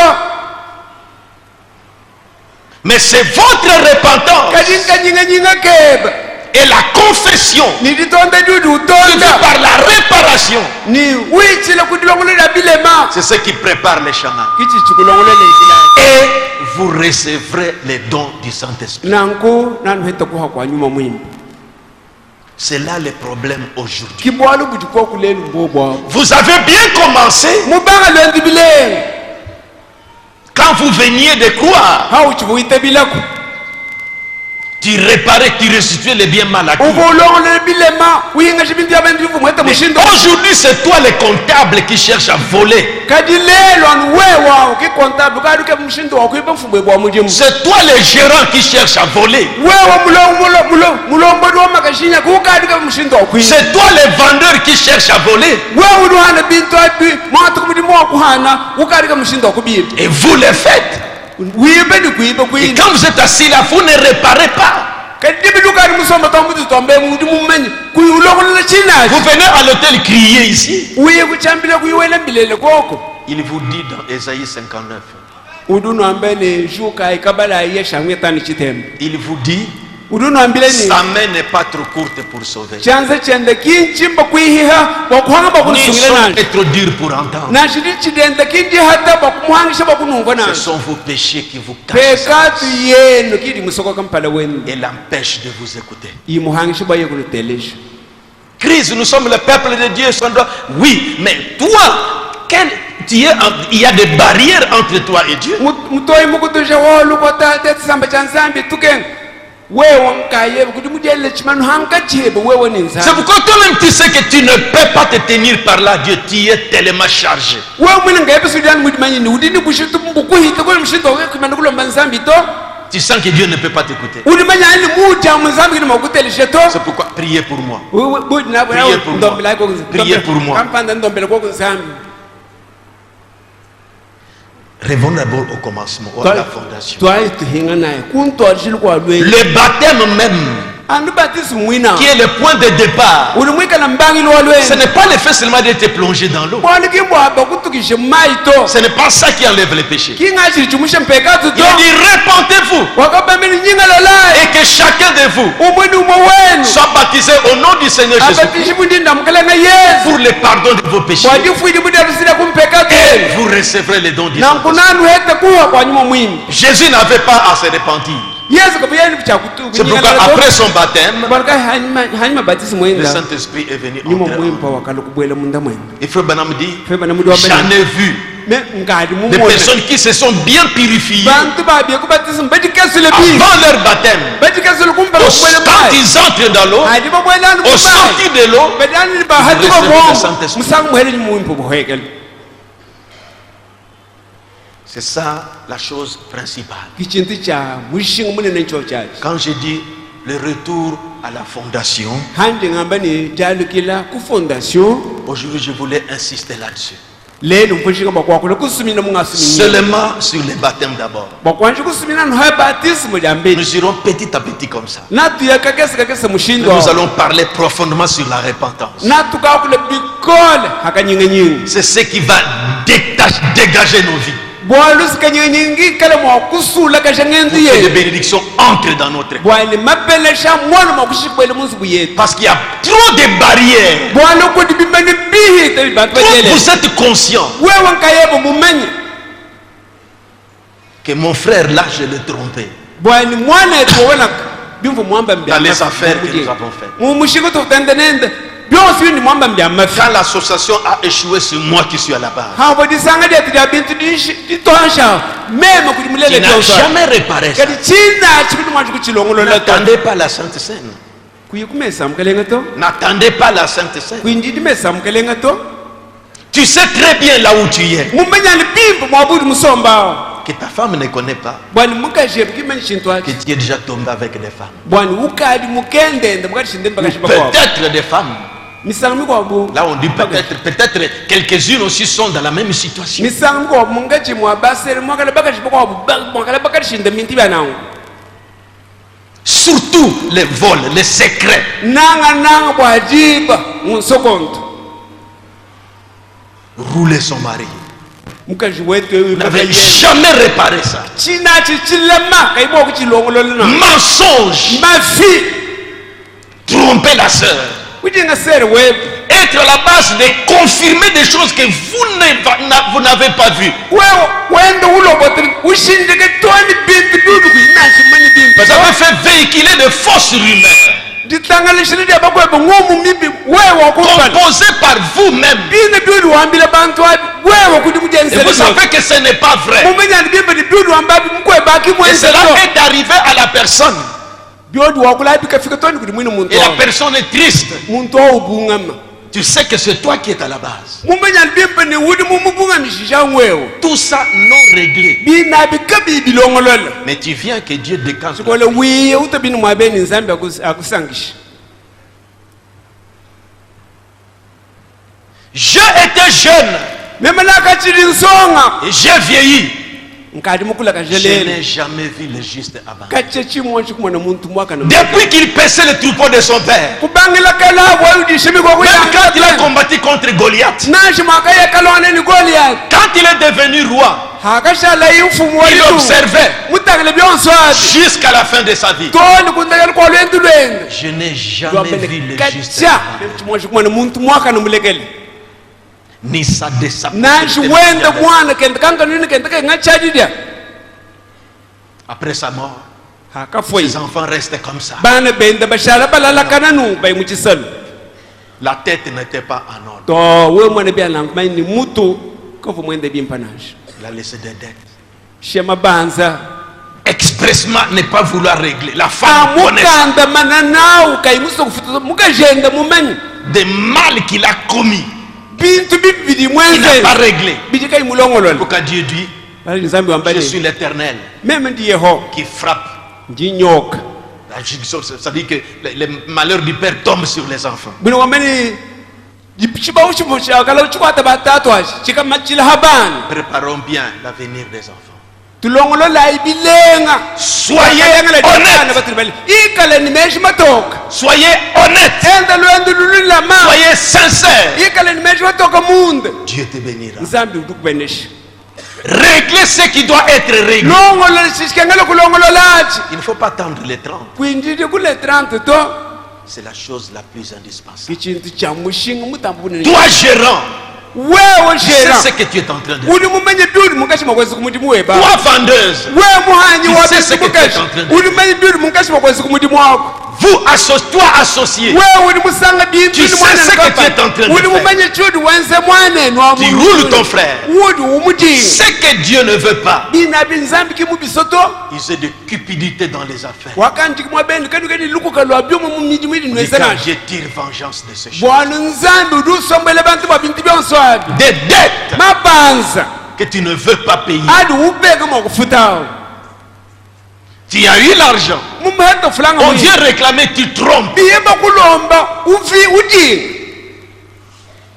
mais c'est votre repentance Kadinka nyinga keba. et la confession Ni ditonda dudu qui utonda. vient par la réparation. Ni wichi la kudilongolela bilema. C'est ce qui prépare les chemins. Kichi chikulongolela isila. Et vous recevrez les dons du Saint-Esprit. Nanko nanu heta kuha kwa nyuma muimba. C'est là le problème aujourd'hui. Kibwalu budikwa kulelu mbobwa. Vous avez bien commencé Mubanga lwendi bileng. quand vous veniez de croire. Hau chibuite bilaku. Tu réparais, tu restituais les biens mal acquis. Ubolongole bilema. Uyinga shibindi abendi mweta Mais mushindo. aujourd'hui, c'est toi le comptable qui cherche à voler. Kadi lelo anu wewa ki comptable kadi ke mushindo wa kuiba mfumbe bwa mujimu. C'est toi le gérant qui cherche à voler. Wewa mulombo do makashinya ku kadi ke mushindo wa kuiba. C'est toi le vendeur qui cherche à voler. Wewa do hana bintu abi mwatu kumudi mwa kuhana ukadi ke mushindo wa kubiba. Et vous le faites. Wibe ni kuiba Et kuiba. quand vous êtes assis là, vous ne réparez pas. Kadi bidu kadi musomba tambuzi tombe mudi mumenyi kuyulongole china. Vous venez à l'hôtel crier ici. Uye kuchambile kuyiwele bilele koko. Il vous dit dans Ésaïe 59. Udunu ambele shuka ikabala yesha mwetani chitembe. Il vous dit, Udunu ambile ni sa main n'est pas trop courte pour sauver. chanza chende kinchimba kuihiha bakuhanga Ni bakusungile son nani. est trop dur pour entendre. Na shidi chidenda kinji hata bakumuhangisha bakununga Ce nani. sont vos péchés qui vous cachent Pekatu yenu kidi musoko kampala wenu. et l'empêchent de vous écouter. Imuhangisha baye kunutelesha. Christ, nous sommes le peuple de Dieu. Oui, mais toi, il y a des barrières entre toi et Dieu. Mutoi mukutusha wolu kota samba chanzambi tuken. Wewe nkaye kuti mudele chimanu hanga chebe wewe ni nzambi. C'est pourquoi toi-même tu sais que tu ne peux pas te tenir par là, Dieu, tu es tellement chargé. Wewe mwini ngaye sudiani mudimanyi ni udini bushitu mbukuhita kwa mshindo kumanda kulomba nzambi to. Tu sens que Dieu ne peut pas t'écouter. Udimanya ni muja mzambi ni makutelesha to. C'est pourquoi priez pour moi. Priez pour moi. Priez pour moi. Kampanda ndombele kwa nzambi. Revenons d'abord au commencement, à la fondation. Le baptême même, qui est le point de départ, ce n'est pas le fait seulement d'être plongé dans l'eau. Ce n'est pas ça qui enlève les péchés. Il dit repentez-vous et que chacun de vous soit baptisé au nom du Seigneur Jésus pour le pardon de vos péchés. Et vous recevrez les dons du na Saint-Esprit. kunanu hete kuwa kwa nyuma mwini Jésus n'avait pas à se repentir. Yesu kabuyeni kuchakutu C'est pourquoi après son baptême, baraka hanyuma baptise le mwenda Saint-Esprit est venu nyuma entrer en mwimpa wakalo kubwela munda mwenda nous. Et Frère Branham dit, feba na mudu wa j'en ai vu me ngadi des mumona personnes qui se sont bien purifiées bantu babye kubatisa mbadikesu le bi avant leur baptême. badikesu le kumbala kubwela Quand mai ils entrent dans l'eau, adi babwela au sortir de l'eau, badani ba hatu recevez le ko Saint-Esprit. musangu muhele nyuma mwimpa buhekele c'est ça la chose principale. kichintu cha mushinga munene ncho chachi Quand je dis le retour à la fondation, handi ngamba ni jalukila ku fondation aujourd'hui je voulais insister là-dessus. lelo mpushinga bakwakula kusumina mungasumini Seulement sur les baptêmes d'abord. bakwanje kusumina no baptisme jambeni Nous irons petit à petit comme ça. natu yakakesa mushindo Nous allons parler profondément sur la repentance. natu kakula bikole hakanyinga C'est ce qui va dégager nos vies. bwalusi kanyingi kala mwa kusula kashangendu Pour que les ye bénédictions entrent dans notre vie. bwani mapelesha mwana makushibwele munsiku yetu Parce qu'il y a trop de barrières. bwana kodi bimani bihi tabi bantu Quand bajele vous êtes conscient wewe nkayebo mumenye que mon frère là, je l'ai trompé bwani mwana yetu wona bimvu mwamba mbya dans les affaires que nous avons faites. mumushingo tutendenende byose bindi mwamba mbya mafi Quand l'association a échoué, c'est moi qui suis à la base. habo disanga dia tidia bintu ditonsha mema kudi Qui mulele n'a tonsa jamais réparé ça. kadi china chibindi mwanju kuchilongolo la to N'attendez pas la Sainte Seine. kuyikumesa mkelenga to N'attendez pas la Sainte Seine. kuindidi mesa mkelenga to Tu sais très bien là où tu es. mumenya ni bimbo mwabudi musomba Que ta femme ne connaît pas. bwani mukaje bkimenyi chintu Que achi tu es déjà tombé avec des femmes. bwani ukadi mukendende mukadi shindeni bakashiba kwa Peut-être des femmes. misango mikwabu Là on dit peut-être quelques-unes aussi sont dans la même situation. misango mikwabu mungachi mwabasere mwakala bakashiba kwa mwakala bakadi shinda minti banangu Surtout les vols, les secrets. nanga bwajiba munsokonto Rouler son mari. mukaji wetu Vous n'avez jamais réparé ça. chinachi chilema kaibo kuchilongololena Mensonge. mafi Tromper la sœur. kujinga sere wetu Être à la base de confirmer des choses que vous n'avez pas vues. wewe wende ulobotri ushindike toni bintu dudu kuinachi manyi bintu Vous avez fait véhiculer de fausses rumeurs. ditlanganishile dia bakwebo ngumu mibi wewe wakubana Composées par vous-même. bine dudu wambile bantu wapi wewe kudi Et mujensele vous savez que ce n'est pas vrai. mumenyani bimbe di dudu wambabi mkwebaki Et mwenselo cela est arrivé à la personne. byodi wakulabi kafika toni kudi mwini muntu Et la wawe personne est triste. muntu wawe ubungama Tu sais que c'est toi qui es à la base. mumenyani bimbe ni wudi mumubungamishisha wewe Tout ça non réglé. binabi kabibilongolola Mais tu viens que Dieu décante. sikole wiye utabini mwabeni nzambi akusangisha J'ai été jeune memenakachili nsonga et j'ai vieilli. nkadi mukula Je kajelele n'ai jamais vu le juste avant. kache chimwe chikumwana muntu mwaka na Depuis qu'il paissait le troupeau de son père, kubangila kalabo ayudishimi kwa même quand il a kuyanga combattu contre Goliath, nashi mwaka ye kalwane ni Goliath quand il est devenu roi, hakashala yufumu il walitu observait mutangile byonswadi jusqu'à la fin de sa vie. toni kundagala kwa lwendu lwende Je n'ai jamais vu le juste kacha avant. chimwe chikumwana muntu mwaka na mulekele Ni sa nashi wende mwana kende kanga nini kende ngachadidya Après sa mort, hakafoyi ses enfants restaient comme ça. bana bende bashala balala kananu bay muchisalo La tête n'était pas en ordre. to we mwana byalangu mayini mutu kofu mwende bimpanashi Il a laissé des dettes. shema banza Expressement ne pas vouloir régler. La femme connaît amukanda mananawu kaimuso kufutuza mukajenda mumanyi des mal qu'il a commis. bintu bibili Il n'a mwenze pas réglé. biji kaimulongolola Pourquoi Dieu dit, bali nzambi je wambale suis l'Éternel meme ndiyeho qui frappe. ndinyoka La judiciaire, ça dit que les malheurs du père tombent sur les enfants. bino wambani chibawu chibo chakala chikwata batatu achi chikamachila habani Préparons bien l'avenir des enfants. tulongolola ibilenga Soyez honnêtes. ikale nimeshi matoka Soyez honnêtes. enda lwendu lulilama Soyez sincères. ikale nimeshi matoka munde Dieu te bénira. nzambi ukukubenesha Réglez ce qui doit être réglé. longolola sisikengele kulongololachi Il ne faut pas attendre les 30. kwindidi kule 30 to C'est la chose la plus indispensable. kichintu cha mushinga mutambu bunene Toi, gérant, wewe Tu sais shera ce que tu es en train de faire. uli mumenye duri mungashi makwezi kumudimu weba Toi, vendeuse, wewe muhanyi Tu wa sais ce que tu es mukashi en train de uli mumenye duri mungashi makwezi kumudimu wako toi associé, wewe uli musanga bintu Tu sais ce que tu es en train de uli faire. mumenye chudi wenze mwanenu wa tu roules ton frère. udi umudinga Ce que Dieu ne veut pas, bina binzambi kimubisoto ils aient de cupidité dans les affaires. wakandi kimwabendi kadi lukuka lwa byumu mu myiji mwidi Dis, nwese car nashi je tire vengeance de ces choses. bwana nzambi udusombele bantu ba bintu byonso abi Des dettes mabanza que tu ne veux pas payer. adi ubeka mwakufutawo Tu as eu l'argent. mumuheto fulanga On mwidi vient réclamer, tu trompes. biyemba kulomba udinga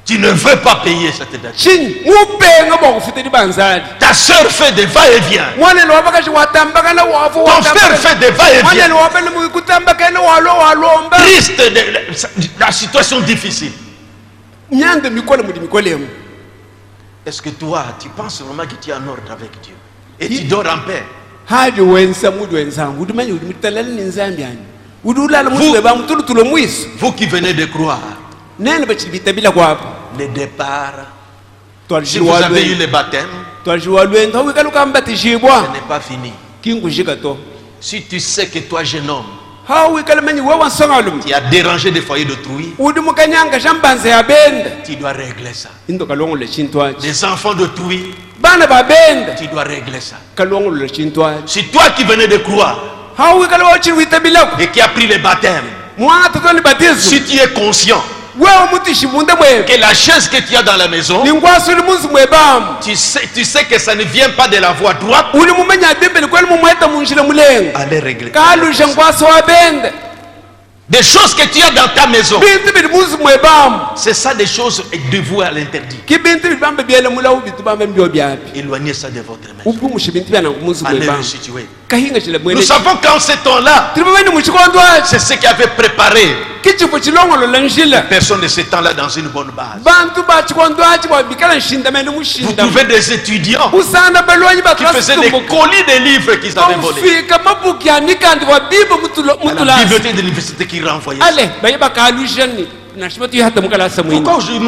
Tu ne veux pas payer cette dette. chini ubenga mwakufuta libanzali Ta soeur fait des va-et-vient. mwanene wabakashi watambakana wafu Ton frère fait des va-et-vient. mwanene wabele mukutambakana walomba Triste de la situation difficile. nyange mikole mudi mikolemu Est-ce que toi, tu penses vraiment que tu es en ordre avec Dieu? Et tu dors en paix? hadi wensa mudi wenzangu udimanyi udi mutalali ni nzambi ani udi ulala mudi ba mutulutulo mwiso Vous qui venez de croire, nene bachibitabila kwapo le départ, si twalishiri vous avez eu walwenga le baptême, twalishiri walwenga hawikaluka ce mbatishibwa n'est pas fini. kingushika to Si tu sais que toi, jeune homme, hawikala manyi wewa nsongalum tu as dérangé des foyers d'autrui, udi mukanyanga shambanza ya benda tu dois régler ça. indo kalongole chintu achi Les enfants d'autrui, bana ba benda tu dois régler ça. kalongole chintu achi Si toi qui venais de croire hawikala wachiri witabilako et qui a pris le baptême, mwana totoni batizo si tu es conscient wewe mutishibunde mwebe que la chaise que tu as dans la maison, ningwasu uli munsi mwebamu tu sais que ça ne vient pas de la voie droite, uli mumenya bimbeli kweli mumweta munjile mulenga allez régler. kalusha ngwasu wa benda Des choses que tu as dans ta maison, bintu bili munsi mwebamu c'est ça des choses dévouées à l'interdit. kibintu bili bamba byele mulawu bitu bamba mbyo byapi Éloignez ça de votre maison. upumushe bintu byananga munsi Allez mwebamu restituer. kahinga chile Nous mwene savons qu'en ce temps-là, tili bamene muchikondo achi c'est ce qui avait préparé kichifo chilongolo la njila personne de ce temps-là dans une bonne base. bantu ba chikondo achi bwabikala nshindamene Vous mushinda trouvez des étudiants usana balwanyi qui faisaient des colis de livres qu'ils avaient volés. bamufika mabuki anikandi wa bibo À la mutulasi bibliothèque de l'université qui renvoyait ça. ale baye bakalushani nashimatu yahata mukalasa mwini Pourquoi aujourd'hui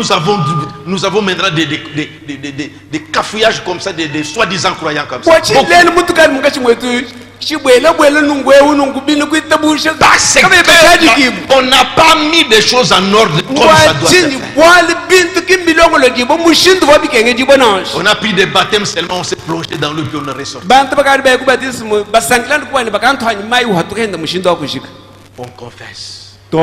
nous avons maintenant des cafouillages comme ça, des soi-disant croyants comme ça? Beaucoup. wachilele mutukali mukachi mwetu chibwela nungwewu nungubini kuitabusha Parce qu'on n'a pas mis des choses en ordre comme ça doit se wachini faire. bwali bintu kimbilongolo dibo mushindu wabikenge dibo nashi On a pris des baptêmes seulement, on s'est plongé dans l'eau puis on est ressorti. bantu bakali baye kubatisimu basangilani kuwani bakanthwanyi mayi uhatukenda mushindu wakushika On confesse. to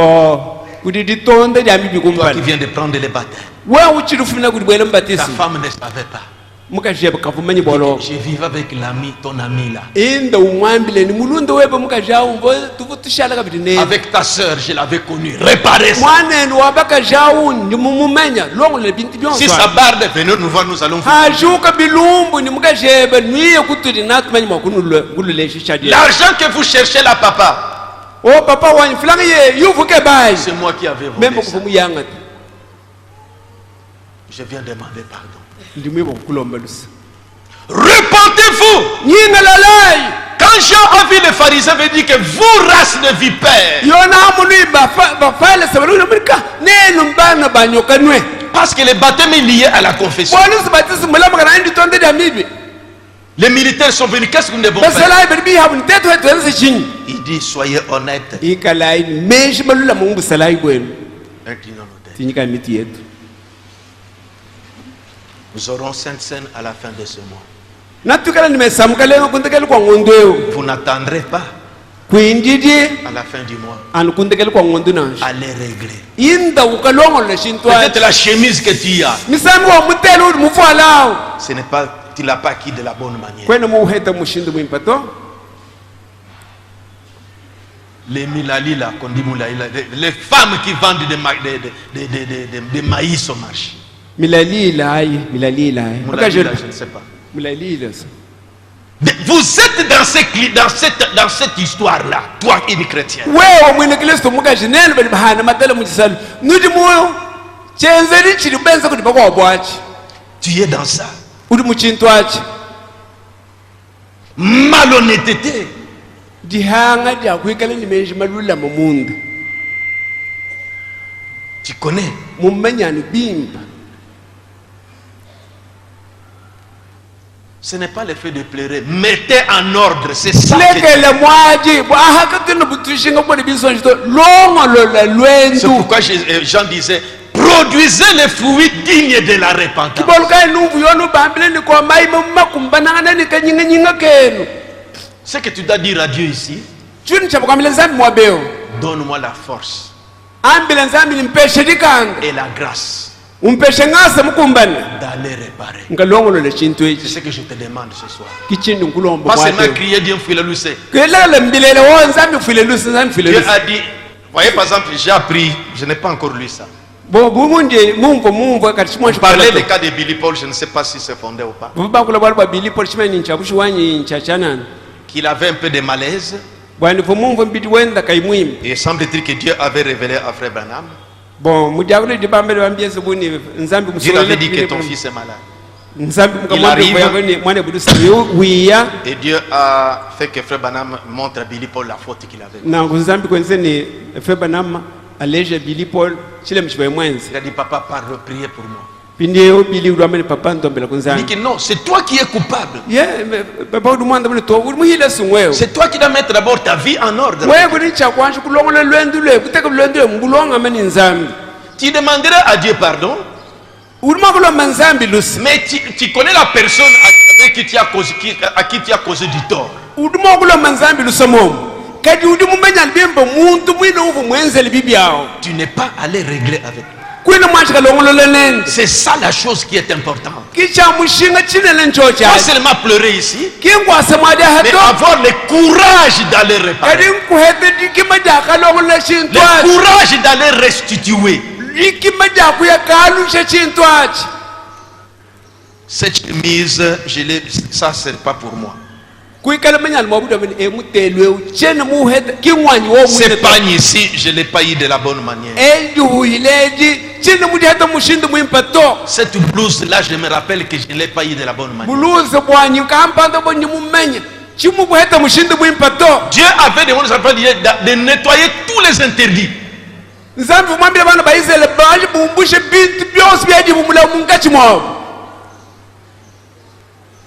kuti ditonde lyami Toi qui bikumpala viens de prendre les baptêmes, wewe uchilufuna kuti bwele ta mubatisimu femme ne savait pas. mukazheba kavumanyi boloko Je vivais avec l'ami, ton ami là. inda umwambileni mulunde webe mukazhaumvo tuvutushala kabiti nene Avec ta sœur, je l'avais connu. Réparez ça. mwaneni wabakazhawu ndimumumenya longolele bintu Si ça byonso barde, venez nous voir, nous allons vous. hajuka bilumbu nimukazheba niye kuti natumanyi mwakunululesho shadi L'argent que vous cherchez là, papa, o papa wanyi fulanga ye yuvuke bayi c'est moi qui avais volé memba ça. kuva muyanga ti Je viens demander pardon. ndimwiva kukulomba lusa Repentez-vous. nyinga lalai Quand Jean a vu les pharisiens, il dit que vous, race de vipères, yona munui bafale sabalunamurika nenu mbana banyoka nwe parce que le baptême est lié à la confession. bwalusi batisi mulamukana nditonde lya mibi Les militaires sont venus, qu'est-ce que nous devons faire? basalai bali bihabu nitetu hetwense chinyi Il dit, soyez honnêtes. ikalaini meshi balula mungu salai kwenu Inclinons nos têtes. tinyika miti yetu Nous aurons Sainte Seine à la fin de ce mois. natukala nimesamuka lenga kuntekeli kwa ng'ondo ewu Vous n'attendrez pas kuindidye à la fin du mois. anu kuntekeli kwa ng'ondo nashi Allez régler. inda ukalongolola shintu Peut-être la chemise que tu as, misami wa mutele uli mufalawo ce n'est pas, tu l'as pas acquis de la bonne manière. kwene muuheta mushindu mwimpato Les milali là, qu'on dit moulali là, les femmes qui vendent des maïs au marché. milalila ayi milalila ayi Moulali là, je ne sais pas. milalila Vous êtes dans cette histoire-là, toi, une chrétienne. wewe mwine kristo mukaji nene bali bahana matele muchisalu nuti moyo chenzeli chili benza kuti bakwa bwachi Tu es dans ça. uli muchintu achi Malhonnêteté. dihanga dyakuikala nimeji malulama mundu Tu connais. mumenyani bimba Ce n'est pas le fait de pleurer. Mettez en ordre. C'est ça. C'est pourquoi Jean disait, produisez les fruits dignes de la repentance. Ce que tu dois dire à Dieu ici, donne-moi la force et la grâce d'aller réparer. C'est ce que je te demande ce soir. Pas seulement crier Dieu Dieu a dit, voyez par exemple, j'ai appris, je n'ai pas encore lu ça. Parler des cas de Billy Paul, je ne sais pas si c'est fondé ou pas. Qu'il avait un peu de malaise. Et semble-t-il que Dieu avait révélé à Frère Branham. Dieu avait dit que ton fils est malade. Il arrive et Dieu a fait que Frère Branham montre à Billy Paul la faute qu'il avait. Il a dit, papa, parle, priez pour moi. Il dit que non, c'est toi qui es coupable. C'est toi qui dois mettre d'abord ta vie en ordre. Tu demanderas à Dieu pardon. Mais tu connais la personne à qui tu as causé du tort. Tu n'es pas allé régler avec lui. C'est ça la chose qui est importante. Pas seulement pleurer ici, mais avoir le courage d'aller réparer. Le courage d'aller restituer. Cette chemise, ça c'est pas pour moi. Ce pagne ici, je ne l'ai pas eu de la bonne manière. Cette blouse là, je me rappelle que je ne l'ai pas eu de la bonne manière. Dieu avait demandé de nettoyer tous les interdits.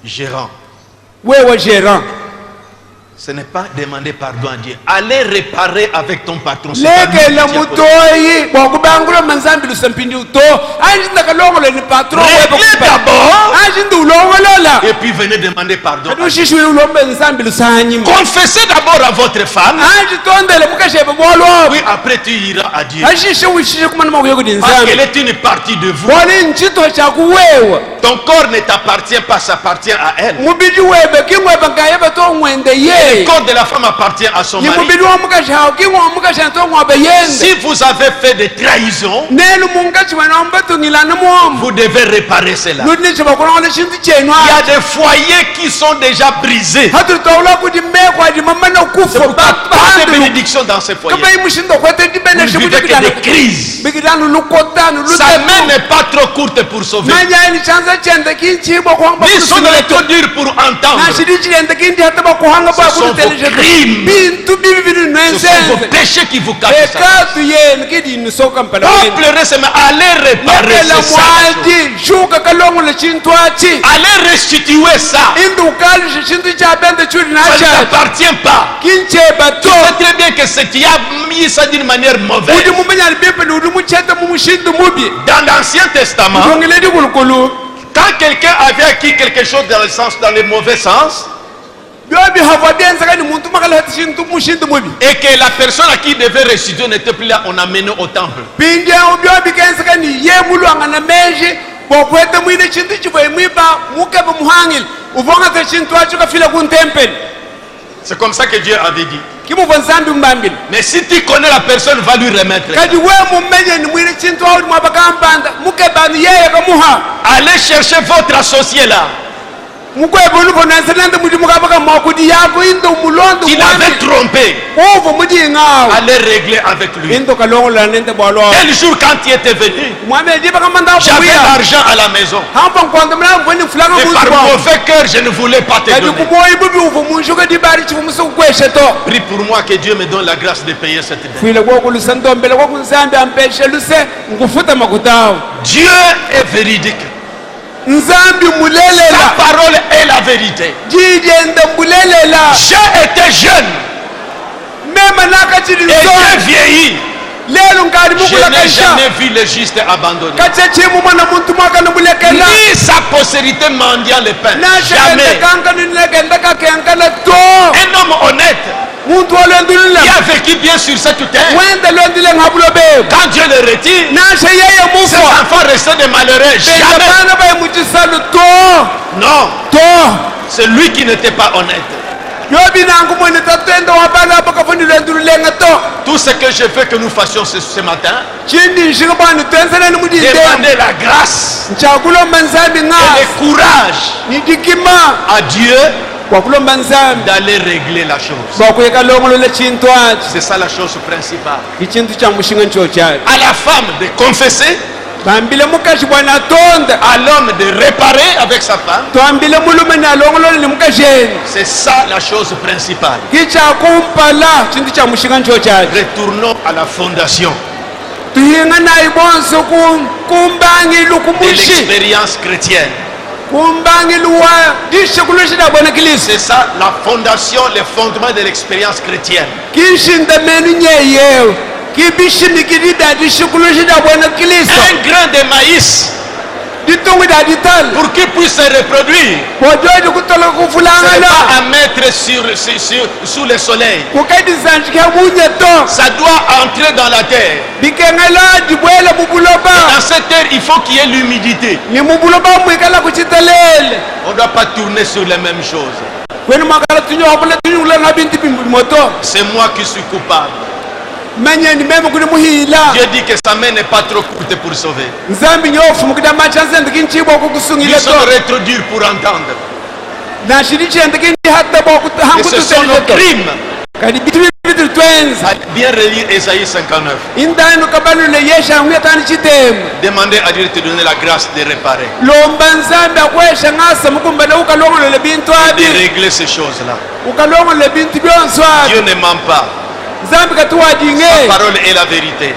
Gérant. Ce n'est pas demander pardon à Dieu. Allez réparer avec ton patron. Réglez d'abord. Et puis venez demander pardon. Confessez d'abord à votre femme. Oui, après tu iras à Dieu. Parce qu'elle est une partie de vous. Ton corps ne t'appartient pas, ça appartient à elle. Le corps de la femme appartient à son mari. Si vous avez fait des trahisons, vous devez réparer cela. Il y a des foyers qui sont déjà brisés. Pas de bénédiction dans ces foyers. Vous vivez que des crises. Sa main n'est pas trop courte pour sauver. Ils sont dans les trop durs pour entendre. Ce sont vos crimes. Ce sont vos péchés qui vous cachent ça. Pas pleurer, c'est aller réparer ça. Allez restituer ça. Ça ne t'appartient pas. Tu sais très bien que c'est qui a mis ça d'une manière mauvaise. Dans l'Ancien Testament, quand quelqu'un avait acquis quelque chose dans le mauvais sens, et que la personne à qui il devait restituer n'était plus là, on l'a mené au temple. C'est comme ça que Dieu avait dit. Mais si tu connais la personne, va lui remettre. Allez chercher votre associé là. Qui l'avait trompé. Allez régler avec lui. Quel jour quand il était venu, j'avais l'argent à la maison. Mais par mauvais cœur, je ne voulais pas te donner. Prie pour moi que Dieu me donne la grâce de payer cette dette. Dieu est véridique. Sa parole est la vérité. J'ai été jeune et j'ai vieilli. Je n'ai jamais vu le juste abandonné, ni sa postérité mendiant le pain. Jamais. Un homme honnête qui a vécu bien sur cette terre, quand Dieu le retire, ses enfants restent des malheureux. Jamais. Non. C'est lui qui n'était pas honnête. Tout ce que je veux que nous fassions ce matin, demander la grâce et le courage à Dieu d'aller régler la chose. C'est ça la chose principale. À la femme de confesser, à l'homme de réparer avec sa femme. C'est ça la chose principale. Retournons à la fondation de l'expérience chrétienne. C'est ça la fondation, les fondements de l'expérience chrétienne. Un grain de maïs, pour qu'il puisse se reproduire, c'est pas à mettre sous le soleil. Ça doit entrer dans la terre. Et dans cette terre, il faut qu'il y ait l'humidité. On ne doit pas tourner sur les mêmes choses. C'est moi qui suis coupable. Dieu dit que sa main n'est pas trop courte pour sauver. Ils sont trop durs pour entendre. Et ce sont nos crimes. Bien relire Ésaïe 59. Demandez à Dieu de te donner la grâce de réparer, de régler ces choses-là. Dieu ne ment pas. Sa parole est la vérité.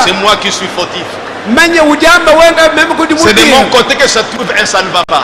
C'est moi qui suis fautif. C'est de mon côté que se trouve un ça ne va pas.